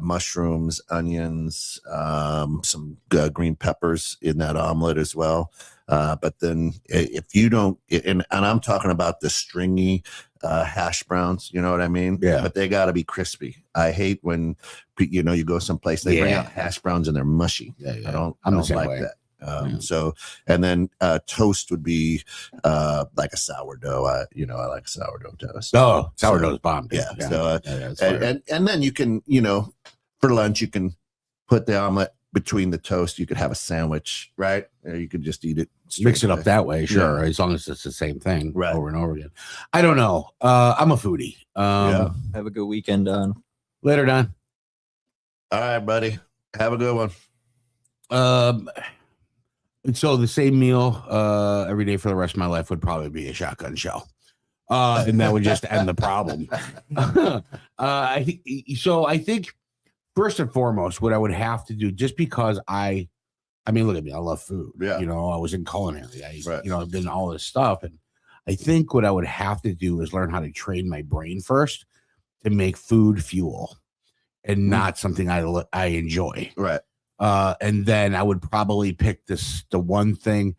S5: mushrooms, onions, some green peppers in that omelet as well. But then if you don't, and I'm talking about the stringy hash browns, you know what I mean?
S3: Yeah.
S5: But they got to be crispy. I hate when, you go someplace, they bring out hash browns and they're mushy.
S3: Yeah.
S5: I don't
S3: the same
S5: like
S3: way.
S5: that. So, and then toast would be like a sourdough. I like sourdough toast.
S3: Oh, sourdough's bomb. Dude.
S5: Yeah. So,
S3: that's fire.
S5: and then you can, for lunch, you can put the omelet between the toast. You could have a sandwich, right? Or you could just eat it.
S3: Mix it up that way, sure.
S5: Yeah.
S3: As long as it's the same thing
S5: Right.
S3: over and over again. I don't know. I'm a foodie.
S5: Yeah.
S6: Have a good weekend, Don.
S3: Later, Don.
S5: All right, buddy. Have a good one.
S3: And so the same meal every day for the rest of my life would probably be a shotgun shell. And that would just end the problem. I think first and foremost, what I would have to do, just because I mean, look at me, I love food.
S5: Yeah.
S3: I was in culinary.
S5: Right.
S3: I've done all this stuff. And I think what I would have to do is learn how to train my brain first to make food fuel and not something I enjoy.
S5: Right.
S3: And then I would probably pick the one thing.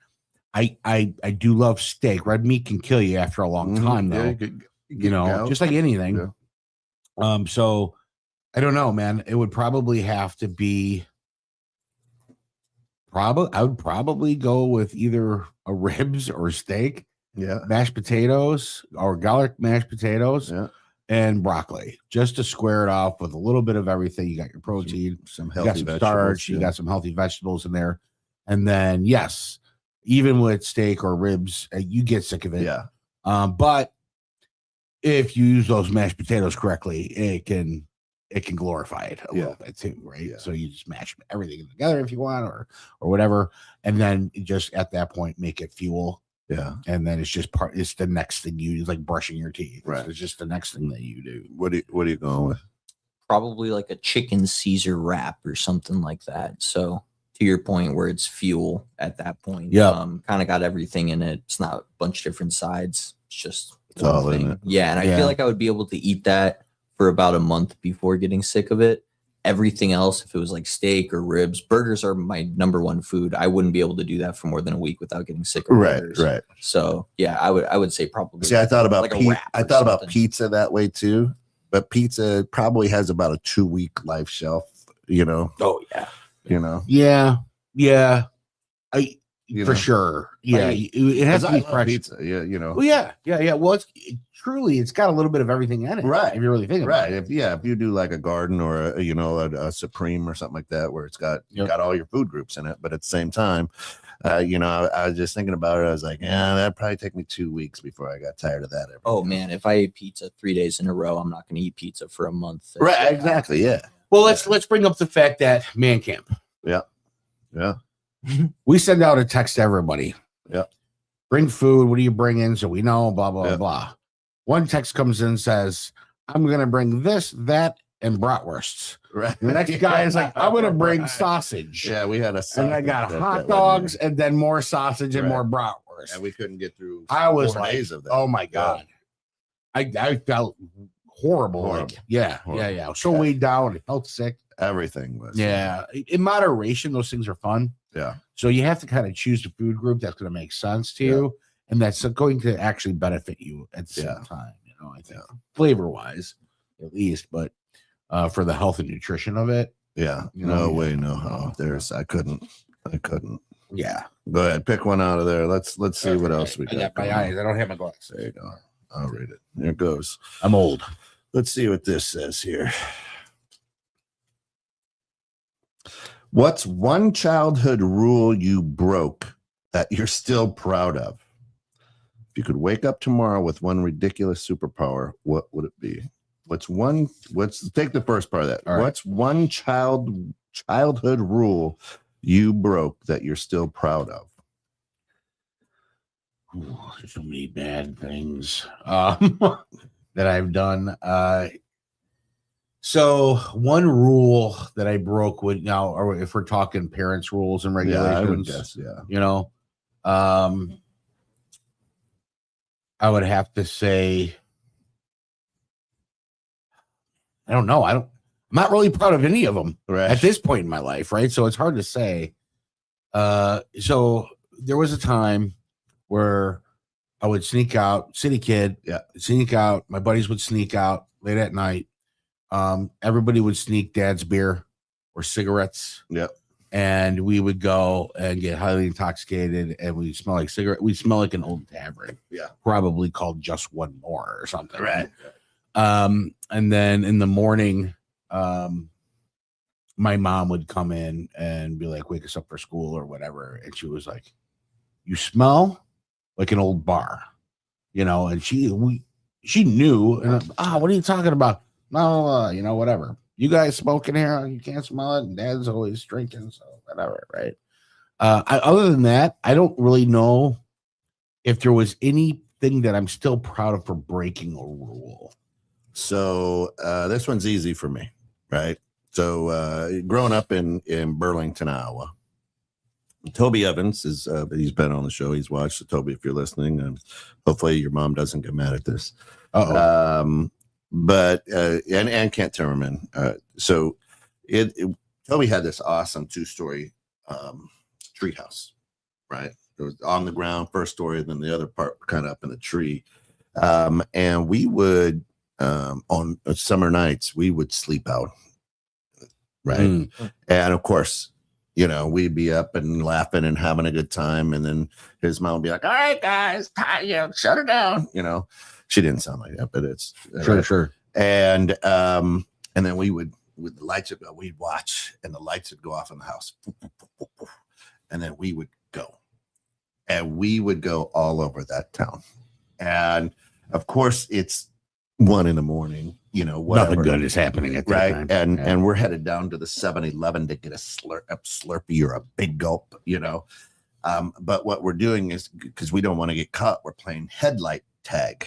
S3: I do love steak. Red meat can kill you after a long time, though.
S5: Yeah, you could
S3: Just like anything.
S5: Yeah.
S3: So I don't know, man. It would probably have to be. I would probably go with either a ribs or steak,
S5: Yeah.
S3: mashed potatoes or garlic mashed potatoes,
S5: Yeah.
S3: and broccoli, just to square it off with a little bit of everything. You got your protein,
S5: Some
S3: you
S5: healthy
S3: got some
S5: vegetables.
S3: starch, you got some healthy vegetables in there, and then yes, even with steak or ribs, you get sick of it.
S5: Yeah.
S3: But if you use those mashed potatoes correctly, it can glorify it a little bit too, right?
S5: Yeah.
S3: So you just mash everything together if you want, or whatever, and then just at that point make it fuel.
S5: Yeah.
S3: And then it's the next thing you do, like brushing your teeth.
S5: Right.
S3: It's just the next thing that you do.
S5: What are you going with?
S6: Probably like a chicken Caesar wrap or something like that. So to your point, where it's fuel at that point,
S3: Yeah.
S6: kind of got everything in it. It's not a bunch of different sides. It's just
S5: It's
S6: one
S5: all in
S6: thing.
S5: it.
S6: Yeah, and I
S3: Yeah.
S6: feel like I would be able to eat that for about a month before getting sick of it. Everything else, if it was like steak or ribs, burgers are my number one food. I wouldn't be able to do that for more than a week without getting sick of burgers.
S5: Right.
S6: So yeah, I would say probably.
S5: See, I thought about
S6: like a wrap
S5: I
S6: or
S5: thought about
S6: something.
S5: pizza that way too, but pizza probably has about a 2-week life shelf.
S6: Oh yeah.
S3: Yeah.
S5: You
S3: For
S5: know.
S3: sure. Yeah.
S5: I mean,
S3: It has
S5: 'Cause
S3: to
S5: I
S3: be
S5: love
S3: fresh.
S5: pizza. Yeah.
S3: Well, yeah. Well, it's got a little bit of everything in it.
S5: Right.
S3: If you really think about
S5: Right.
S3: it.
S5: If you do like a garden or a Supreme or something like that, where it's got all your food groups in it, but at the same time, I was just thinking about it. I was like, yeah, that'd probably take me 2 weeks before I got tired of that.
S6: Oh man, if I ate pizza 3 days in a row, I'm not going to eat pizza for a month.
S5: Right. Exactly. Yeah.
S3: Well, let's bring up the fact that man camp.
S5: Yeah.
S3: We send out a text to everybody.
S5: Yeah.
S3: Bring food. What do you bring in? So we know, blah, blah,
S5: Yeah.
S3: blah. One text comes in and says, I'm going to bring this, that, and bratwursts.
S5: Right.
S3: The next guy is like, I'm going to bring sausage.
S5: Yeah, we had a
S3: And I got
S5: that
S3: hot
S5: one
S3: dogs
S5: year.
S3: and then more sausage and
S5: Right.
S3: more bratwurst.
S5: And we couldn't get through.
S3: I was
S5: 4
S3: like,
S5: days of that.
S3: oh my God. I felt horrible.
S5: Horrible.
S3: Like, yeah. So
S5: Yeah.
S3: weighed down, I felt sick.
S5: Everything was.
S3: Yeah. In moderation, those things are fun.
S5: Yeah.
S3: So you have to kind of choose the food group that's going to make sense to you, and that's going to actually benefit you at the same time. I think flavor wise, at least, but for the health and nutrition of it.
S5: Yeah. No way, no how. I couldn't.
S3: Yeah.
S5: Go ahead, pick one out of there. Let's see what else we
S3: I
S5: got.
S3: got my
S5: going.
S3: eyes. I don't have my glasses.
S5: There you go. I'll read it. There it goes.
S3: I'm old.
S5: Let's see what this says here. What's one childhood rule you broke that you're still proud of? If you could wake up tomorrow with one ridiculous superpower, what would it be? Let's take the first part of that.
S3: All right.
S5: What's one childhood rule you broke that you're still proud of?
S3: Ooh, there's so many bad things that I've done. So one rule that I broke would now, or if we're talking parents' rules and regulations,
S5: Yeah, I would guess. Yeah.
S3: I would have to say, I don't know. I'm not really proud of any of them
S5: Right.
S3: at this point in my life, right? So it's hard to say. So there was a time where I would sneak out, city kid, sneak out. My buddies would sneak out late at night. Everybody would sneak dad's beer or cigarettes.
S5: Yep.
S3: And we would go and get highly intoxicated, and we smell like cigarette. We smell like an old tavern.
S5: Yeah.
S3: Probably called Just One More or something.
S5: Right.
S3: And then in the morning, my mom would come in and be like, wake us up for school or whatever. And she was like, you smell like an old bar, and she knew. And what are you talking about? No, whatever. You guys smoking here, you can't smell it. And dad's always drinking, so whatever, right? Other than that, I don't really know if there was anything that I'm still proud of for breaking a rule.
S5: So this one's easy for me, right? So growing up in Burlington, Iowa, Toby Evans is he's been on the show. He's watched. So Toby, if you're listening, and hopefully your mom doesn't get mad at this. But and Kent Timmerman. So Toby had this awesome 2-story treehouse, right? It was on the ground, first story, and then the other part kind of up in the tree. And we would on summer nights we would sleep out, right? And of course, we'd be up and laughing and having a good time, and then his mom would be like, "All right, guys, shut her down." She didn't sound like that, but it's
S3: Sure.
S5: And then we would, with the lights would go, we'd watch, and the lights would go off in the house, and then we would go, and we would go all over that town. And of course, it's 1 a.m, whatever.
S3: Nothing good is happening at that
S5: Right.
S3: time.
S5: And we're headed down to the 7-Eleven to get a Slurpee or a big gulp, But what we're doing is, because we don't want to get caught, we're playing headlight tag,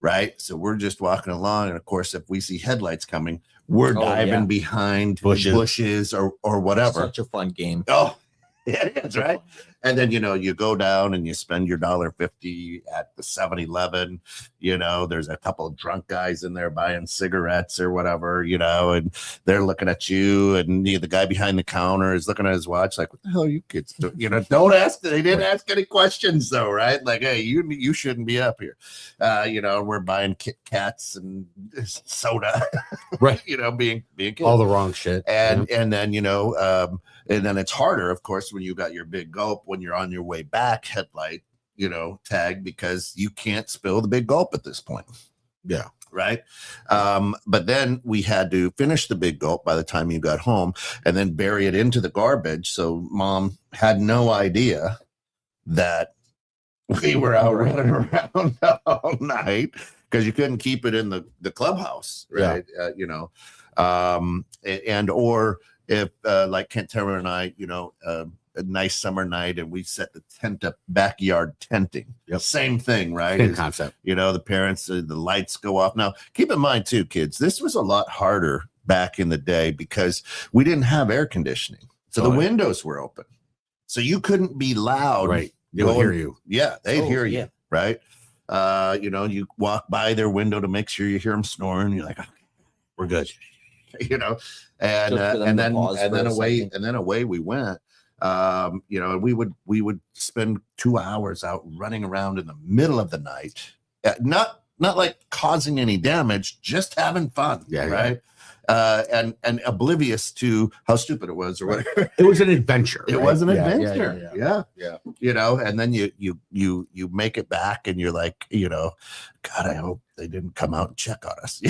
S5: right? So we're just walking along, and of course, if we see headlights coming, we're diving behind bushes or whatever.
S6: Such a fun game.
S5: Oh, yeah, it is, right? And then, you go down and you spend your $1.50 at the 7-Eleven. There's a couple of drunk guys in there buying cigarettes or whatever, and they're looking at you, and the guy behind the counter is looking at his watch like, what the hell are you kids doing? Don't ask. They didn't ask any questions though, right? Like, hey, you shouldn't be up here. We're buying Kit Kats and soda,
S3: right?
S5: Being kids.
S3: All the wrong shit.
S5: And then it's harder, of course, when you got your big gulp, when you're on your way back, headlight, tag, because you can't spill the big gulp at this point.
S3: Yeah.
S5: Right. But then we had to finish the big gulp by the time you got home and then bury it into the garbage. So mom had no idea that we were out running around all night, because you couldn't keep it in the clubhouse. Right. Yeah. Or if like Kent Terror and I, a nice summer night and we set the tent up, backyard tenting. Yep. Same thing, right?
S3: Same concept.
S5: The parents, the lights go off. Now, keep in mind too, kids, this was a lot harder back in the day because we didn't have air conditioning. So the windows were open. So you couldn't be loud.
S3: Right. They'll hear you.
S5: Yeah, they'd hear you. Right. You walk by their window to make sure you hear them snoring. You're like, okay, we're good. And then away we went. We would spend 2 hours out running around in the middle of the night, not like causing any damage, just having fun. Yeah, right. And oblivious to how stupid it was or whatever.
S3: It was an adventure.
S5: It was an adventure. Yeah. And then you make it back and you're like, God, I hope they didn't come out and check on us.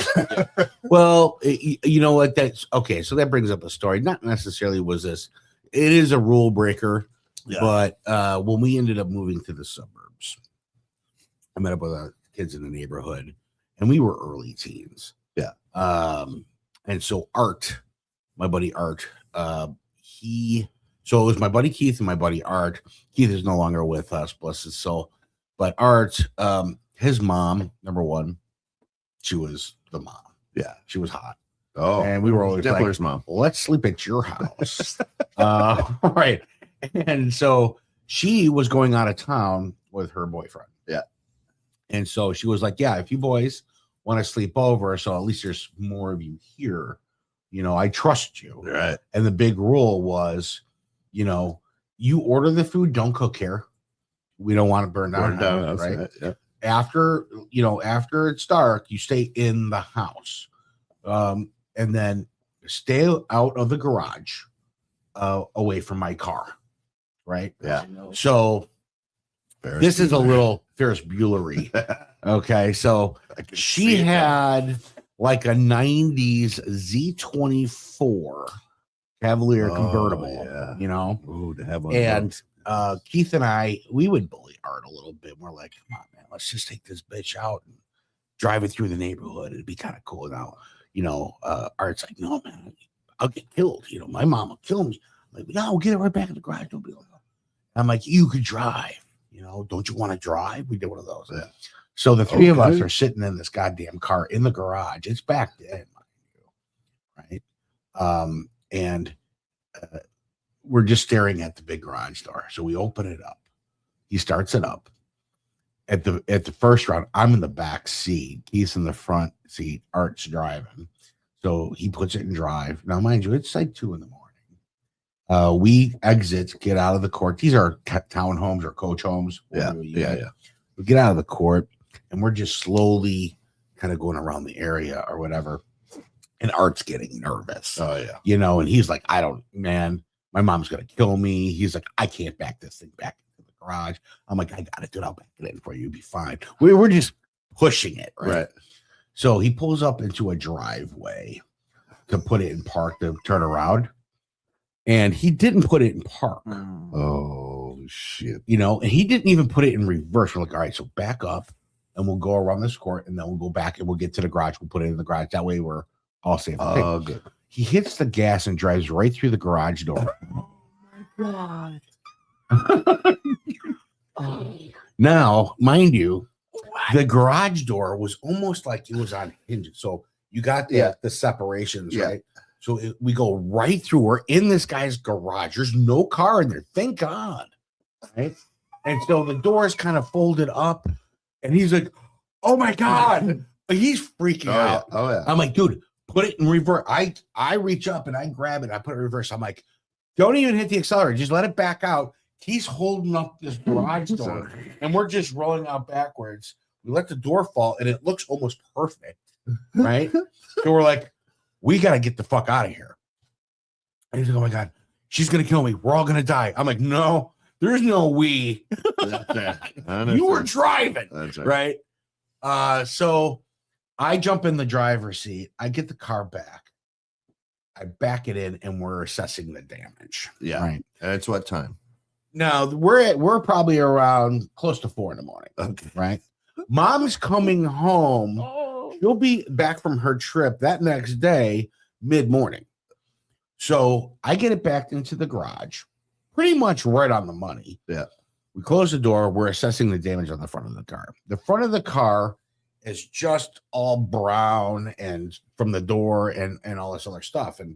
S3: Well, you know what? That's okay. So that brings up a story. Not necessarily was this. It is a rule breaker, but when we ended up moving to the suburbs, I met up with kids in the neighborhood, and we were early teens.
S5: Yeah.
S3: And so Art, my buddy Art, so it was my buddy Keith and my buddy Art. Keith is no longer with us, bless his soul. But Art, his mom, number one, she was the mom.
S5: Yeah.
S3: She was hot.
S5: Oh,
S3: and we were always
S5: Dippler's
S3: like,
S5: mom.
S3: Let's sleep at your house. Right. And so she was going out of town with her boyfriend.
S5: Yeah.
S3: And so she was like, yeah, if you boys want to sleep over, so at least there's more of you here, I trust you.
S5: Right.
S3: And the big rule was, you order the food, don't cook here. We don't want to burn down. Right.
S5: Yeah.
S3: After it's dark, you stay in the house. And then stay out of the garage, away from my car. Right.
S5: Yeah.
S3: So this is a little Ferris Buellery. Okay. So she had like a 90s Z24 Cavalier convertible,
S5: Ooh, to have one.
S3: And Keith and I, we would bully Art a little bit. We're like, come on, man, let's just take this bitch out and drive it through the neighborhood. It'd be kind of cool. Now, Art's like, no, man, I'll get killed. My mom will kill me. I'm like, no, we'll get it right back in the garage. Don't be like that. I'm like, you could drive. Don't you want to drive? We did one of those.
S5: Yeah.
S3: So the three of us are sitting in this goddamn car in the garage. It's back then, right? And we're just staring at the big garage door. So we open it up. He starts it up. At the first round, I'm in the back seat. He's in the front seat. Art's driving. So he puts it in drive. Now, mind you, it's like 2 a.m. We exit, get out of the court. These are townhomes or coach homes.
S5: Yeah.
S3: We get out of the court, and we're just slowly kind of going around the area or whatever. And Art's getting nervous.
S5: Oh, yeah.
S3: And he's like, man, my mom's going to kill me. He's like, I can't back this thing back into the garage. I'm like, I got it, dude. I'll back it in for you. You'll be fine. We're just pushing it. Right. So he pulls up into a driveway to put it in park to turn around. And he didn't put it in park.
S5: Oh, shit.
S3: And he didn't even put it in reverse. We're like, all right, so back up and we'll go around this court and then we'll go back and we'll get to the garage. We'll put it in the garage. That way we're all safe.
S5: Oh, good.
S3: He hits the gas and drives right through the garage door.
S5: Oh, my God.
S3: Now, mind you, the garage door was almost like it was on hinges. So you got the separations, right? So we go right through. We're in this guy's garage. There's no car in there. Thank God. Right. And so the door is kind of folded up. And he's like, oh my God. He's freaking out.
S5: Oh, yeah.
S3: I'm like, dude, put it in reverse. I reach up and I grab it. I put it in reverse. I'm like, don't even hit the accelerator. Just let it back out. He's holding up this garage door. And we're just rolling out backwards. We let the door fall and it looks almost perfect. Right. So we're like, we got to get the fuck out of here. And he's like, oh my God, she's going to kill me. We're all going to die. I'm like, no, there's no we. You were driving. Right. So I jump in the driver's seat. I get the car back. I back it in and we're assessing the damage.
S5: Yeah.
S3: Right.
S5: And it's what time?
S3: Now we're probably around close to 4 a.m.
S5: Okay.
S3: Right. Mom's coming home. She'll be back from her trip that next day, mid-morning. So I get it back into the garage, pretty much right on the money.
S5: Yeah.
S3: We close the door. We're assessing the damage on the front of the car. The front of the car is just all brown and from the door and all this other stuff. And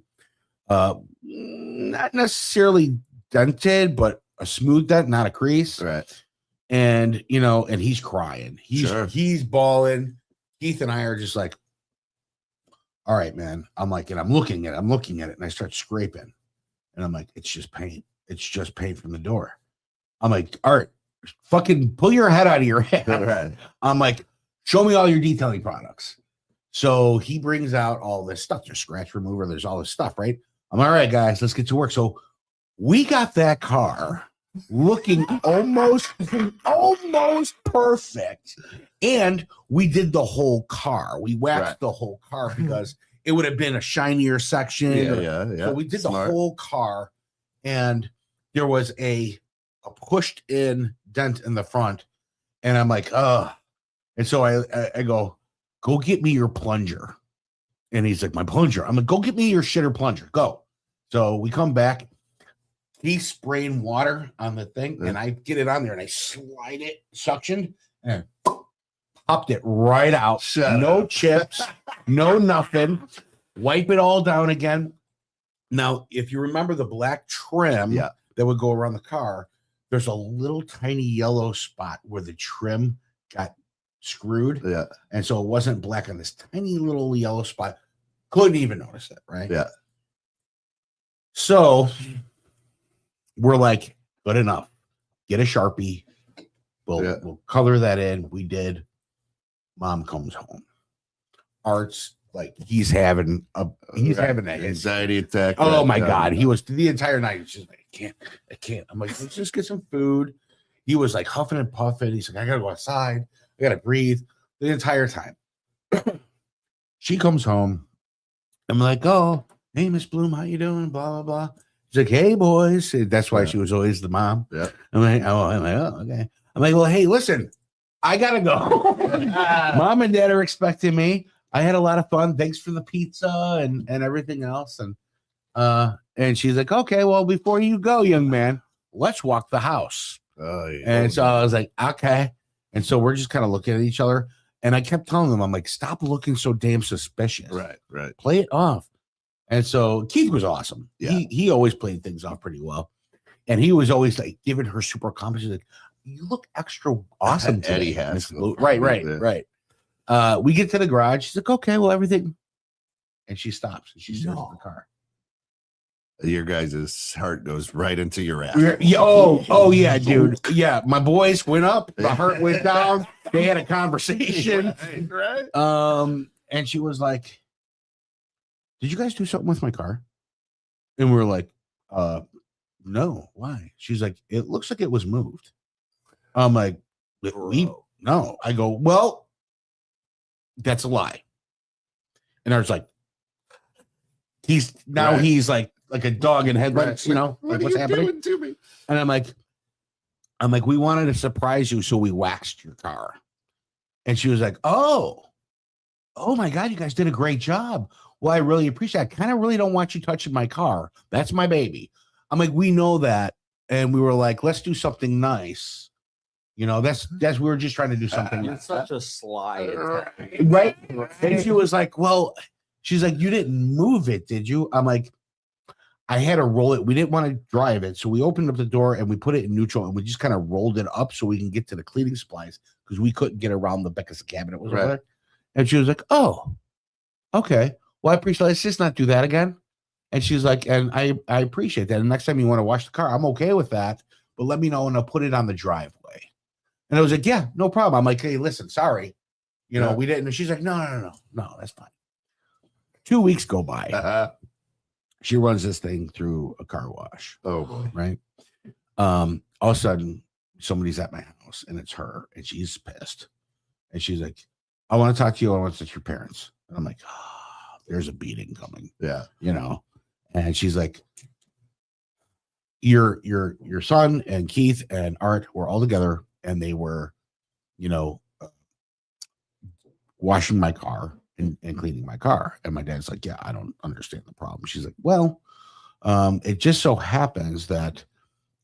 S3: not necessarily dented, but a smooth dent, not a crease.
S5: Right.
S3: And, and he's crying. He's bawling. Keith and I are just like, all right, man. I'm like, and I'm looking at it, and I start scraping. And I'm like, it's just paint. It's just paint from the door. I'm like, all right, fucking pull your head out of your head.
S5: Right.
S3: I'm like, show me all your detailing products. So he brings out all this stuff. There's scratch remover. There's all this stuff, right? I'm all right, guys, let's get to work. So we got that car looking almost perfect. And we did the whole car. We waxed the whole car because it would have been a shinier section.
S5: Yeah.
S3: So we did the whole car, and there was a pushed in dent in the front. And I'm like, and so I go get me your plunger. And he's like, my plunger. I'm like, go get me your shitter plunger. Go. So we come back. He's spraying water on the thing, and I get it on there, and I slide it, suctioned, and popped it right out. No chips, no nothing. Wipe it all down again. Now, if you remember the black trim that would go around the car, there's a little tiny yellow spot where the trim got screwed.
S5: Yeah.
S3: And so it wasn't black on this tiny little yellow spot. Couldn't even notice it, right?
S5: Yeah.
S3: So we're like, good enough. Get a Sharpie. We'll color that in. We did. Mom comes home. Art's like, he's having an
S5: anxiety attack.
S3: Oh my God. He was the entire night. He's just like, I can't. I'm like, let's just get some food. He was like huffing and puffing. He's like, I gotta go outside. I gotta breathe the entire time. She comes home. I'm like, oh, hey, Miss Bloom, how you doing? Blah, blah, blah. She's like, hey, boys. That's why she was always the mom.
S5: Yeah.
S3: I'm like, oh, okay. I'm like, well, hey, listen, I gotta go. Mom and Dad are expecting me. I had a lot of fun. Thanks for the pizza and everything else. And she's like, okay, well, before you go, young man, let's walk the house.
S5: Oh, yeah.
S3: And so I was like, okay. And so we're just kind of looking at each other. And I kept telling them, I'm like, stop looking so damn suspicious.
S5: Right.
S3: Play it off. And so Keith was awesome.
S5: Yeah.
S3: He always played things off pretty well. And he was always like giving her super confidence. Like, you look extra awesome today.
S5: Eddie has.
S3: Right. We get to the garage. She's like, okay, well, everything. And she stops. And she stares at the car.
S5: Your guys' heart goes right into your ass.
S3: Oh, yeah, dude. Yeah, my boys went up. The heart went down. They had a conversation.
S5: Right.
S3: And she was like, did you guys do something with my car? And we were like, no, why? She's like, it looks like it was moved. I'm like, no. I go, well, that's a lie. And I was like, he's like a dog in headlights, like what's happening
S5: to me?
S3: And I'm like, we wanted to surprise you, so we waxed your car. And she was like, oh my God, you guys did a great job. Well, I really appreciate it. I kind of really don't want you touching my car. That's my baby. I'm like, we know that. and we were like, let's do something nice. You know, that's we were just trying to do something
S6: You're
S3: nice.
S6: such a sly.
S3: Right. And she was like, well, she's like, you didn't move it, did you? I'm like, I had to roll it. We didn't want to drive it. So we opened up the door and we put it in neutral and we just kind of rolled it up so we can get to the cleaning supplies because we couldn't get around the back of the cabinet was over there. And she was like, oh, okay. Well, I appreciate it. Let's just not do that again. And she's like, and I appreciate that. And next time you want to wash the car, I'm okay with that. But let me know and I'll put it on the driveway. And I was like, yeah, no problem. I'm like, hey, listen, sorry. You know, we didn't. And she's like, no, that's fine. 2 weeks go by. She runs this thing through a car wash.
S5: Oh boy.
S3: Right. All of a sudden, somebody's at my house and it's her and she's pissed. And she's like, I want to talk to you. I want to talk to your parents. And I'm like, there's a beating coming.
S5: Yeah.
S3: You know. And she's like, your son and Keith and Art were all together and they were, you know, washing my car and cleaning my car. And my dad's like, yeah, I don't understand the problem. She's like, well, it just so happens that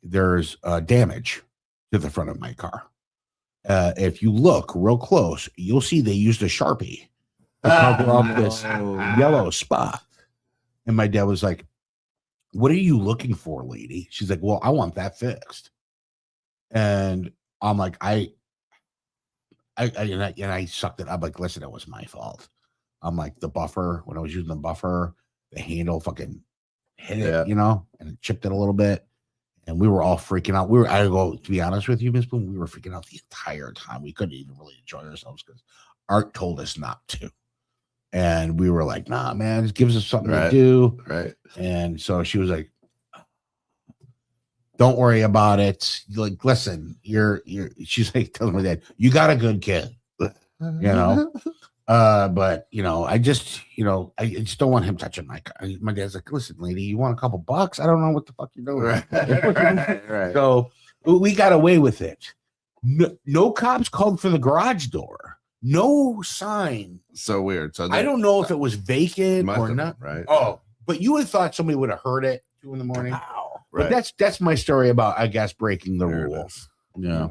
S3: there's damage to the front of my car. If you look real close, you'll see they used a Sharpie to cover up this yellow spot. And my dad was like, what are you looking for, lady? She's like, well, I want that fixed. And I'm like, I sucked it. I'm like, listen, it was my fault. I'm like, the buffer, when I was using the buffer, the handle fucking hit it, you know, and it chipped it a little bit. And we were all freaking out. To be honest with you, Miss Boone, we were freaking out the entire time. We couldn't even really enjoy ourselves because Art told us not to. And we were like, nah, man, it gives us something to do.
S5: Right.
S3: And so she was like, don't worry about it. Like, listen, she's like telling my dad, you got a good kid, you know? But you know, I just don't want him touching my car. My dad's like, listen, lady, you want a couple bucks? I don't know what the fuck you're doing.
S5: Right.
S3: So we got away with it. No cops called for the garage door. No sign.
S5: So weird. So
S3: I don't know if it was vacant or not.
S5: Right.
S3: Oh, but you would have thought somebody would have heard it 2 a.m.
S5: Right.
S3: But that's my story about, I guess, breaking the rules. Yeah.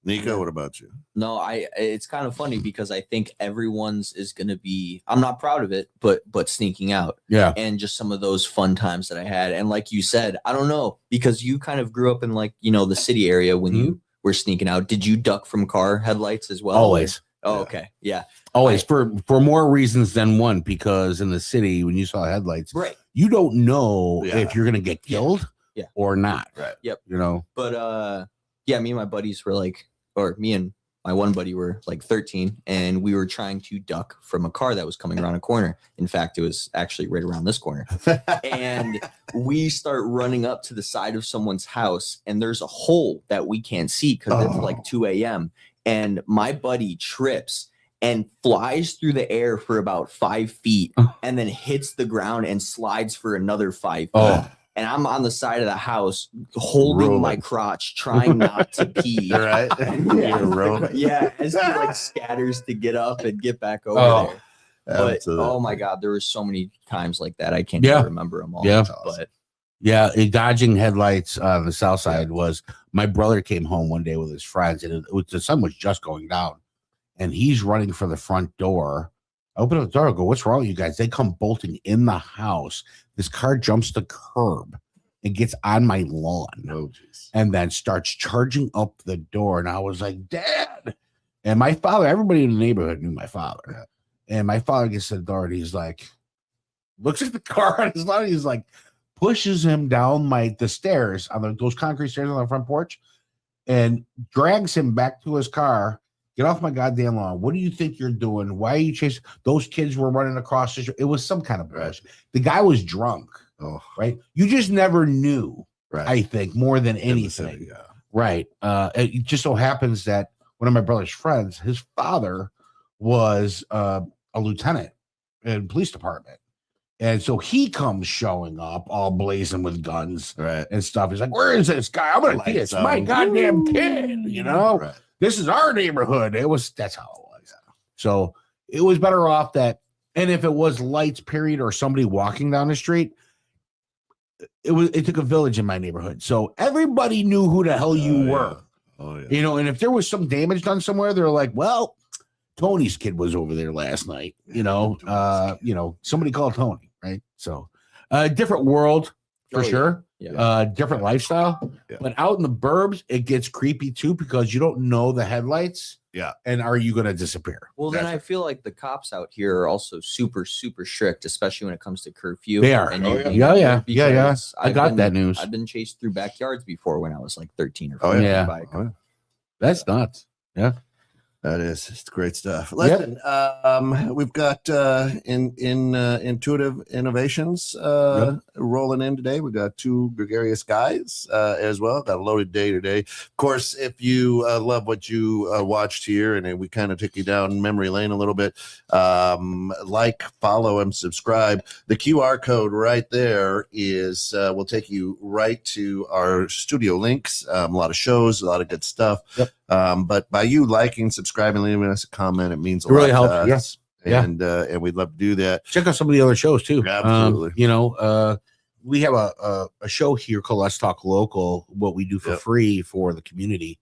S5: Nico, what about you?
S6: No, it's kind of funny because I think everyone's is going to be, I'm not proud of it, but sneaking out.
S3: Yeah.
S6: And just some of those fun times that I had. And like you said, I don't know, because you kind of grew up in like, you know, the city area when you were sneaking out. Did you duck from car headlights as well?
S3: Always.
S6: Oh, okay. Yeah.
S3: Always for more reasons than one, because in the city, when you saw headlights, you don't know if you're going to get killed or not.
S5: Right.
S6: Yep.
S3: You know,
S6: but yeah, me and my buddies were like, or me and my one buddy were like 13 and we were trying to duck from a car that was coming around a corner. In fact, it was actually right around this corner. And we start running up to the side of someone's house and there's a hole that we can't see because it's like 2 a.m. And my buddy trips and flies through the air for about 5 feet and then hits the ground and slides for another 5 feet. And I'm on the side of the house holding my crotch, trying not to pee.
S5: Right.
S6: Yeah, as he like scatters to get up and get back over there. But oh my God, there were so many times like that. I can't even remember them all.
S3: Yeah.
S6: But
S3: dodging headlights on the south side was, my brother came home one day with his friends and the sun was just going down and he's running for the front door. I open up the door, I go, what's wrong with you guys? They come bolting in the house. This car jumps the curb and gets on my lawn and then starts charging up the door. And I was like, Dad. And my father, everybody in the neighborhood knew my father. And my father gets to the door and he's like, looks at the car on his lawn. He's like, pushes him down the stairs on those concrete stairs on the front porch and drags him back to his car. Get off my goddamn lawn. What do you think you're doing? Why are you chasing? Those kids were running across the street. It was some kind of bullshit. The guy was drunk. Oh, right. You just never knew. Right. I think more than anything.
S5: City,
S3: right. It just so happens that one of my brother's friends, his father was a lieutenant in the police department. And so he comes showing up all blazing with guns and stuff. He's like, where is this guy? I'm going to get my goddamn kid, you know?
S5: Right.
S3: This is our neighborhood. That's how it was. So it was better off that. And if it was lights, period, or somebody walking down the street, it took a village in my neighborhood. So everybody knew who the hell you were.
S5: Oh yeah.
S3: You know, and if there was some damage done somewhere, they're like, well, Tony's kid was over there last night. Somebody called Tony, right? So different world for sure.
S6: Yeah.
S3: Different lifestyle.
S5: Yeah.
S3: But out in the burbs, it gets creepy too because you don't know the headlights.
S2: Yeah.
S3: And are you gonna disappear?
S6: Well, then I feel like the cops out here are also super, super strict, especially when it comes to curfew.
S3: They are.
S6: And
S3: Yeah. I got that news.
S6: I've been chased through backyards before when I was like 13 or 14.
S5: Oh, yeah.
S6: by a cop.
S3: That's nuts. Yeah.
S5: That is, it's great stuff. Listen, we've got Intuitive Innovations rolling in today. We've got two gregarious guys as well. Got a loaded day today. Of course, if you love what you watched here, and we kind of took you down memory lane a little bit, like, follow, and subscribe. The QR code right there is will take you right to our studio links. A lot of shows, a lot of good stuff.
S3: Yep.
S5: But by you liking, subscribing, leaving us a comment, it means a
S3: It really
S5: lot
S3: helps.
S5: to us.
S3: Yeah.
S5: And we'd love to do that.
S3: Check out some of the other shows too.
S5: Absolutely.
S3: We have a show here called Let's Talk Local, what we do for free for the community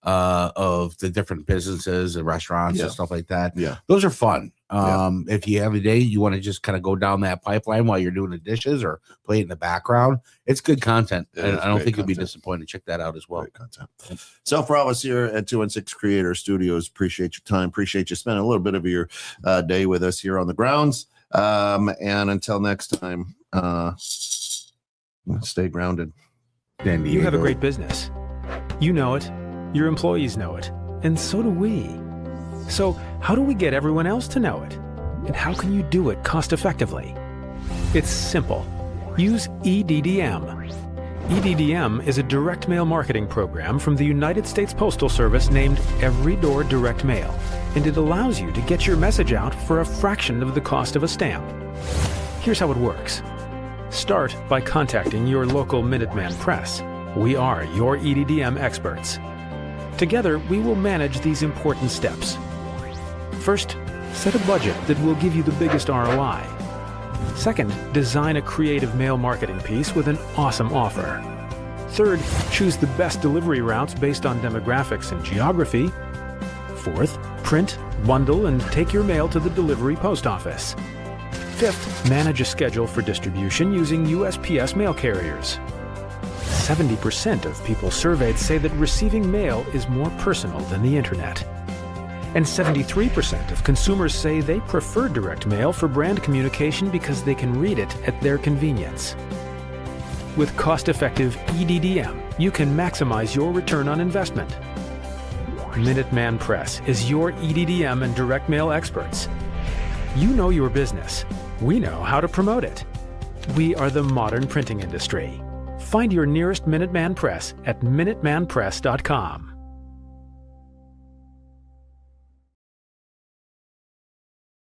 S3: of the different businesses and restaurants and stuff like that.
S5: Yeah.
S3: Those are fun. If you have a day you want to just kind of go down that pipeline while you're doing the dishes or play it in the background, it's good content. And I don't think you'll be disappointed. Check that out as well.
S5: Great content. So for all of us here at 216 Creator Studios, appreciate your time. Appreciate you spending a little bit of your day with us here on the grounds. And until next time, stay grounded.
S11: You have a great business. You know it. Your employees know it. And so do we. So how do we get everyone else to know it? And how can you do it cost effectively? It's simple. Use EDDM. EDDM is a direct mail marketing program from the United States Postal Service named Every Door Direct Mail, and it allows you to get your message out for a fraction of the cost of a stamp. Here's how it works. Start by contacting your local Minuteman Press. We are your EDDM experts. Together, we will manage these important steps. First, set a budget that will give you the biggest ROI. Second, design a creative mail marketing piece with an awesome offer. Third, choose the best delivery routes based on demographics and geography. Fourth, print, bundle, and take your mail to the delivery post office. Fifth, manage a schedule for distribution using USPS mail carriers. 70% of people surveyed say that receiving mail is more personal than the internet. And 73% of consumers say they prefer direct mail for brand communication because they can read it at their convenience. With cost-effective EDDM, you can maximize your return on investment. Minuteman Press is your EDDM and direct mail experts. You know your business. We know how to promote it. We are the modern printing industry. Find your nearest Minuteman Press at minutemanpress.com.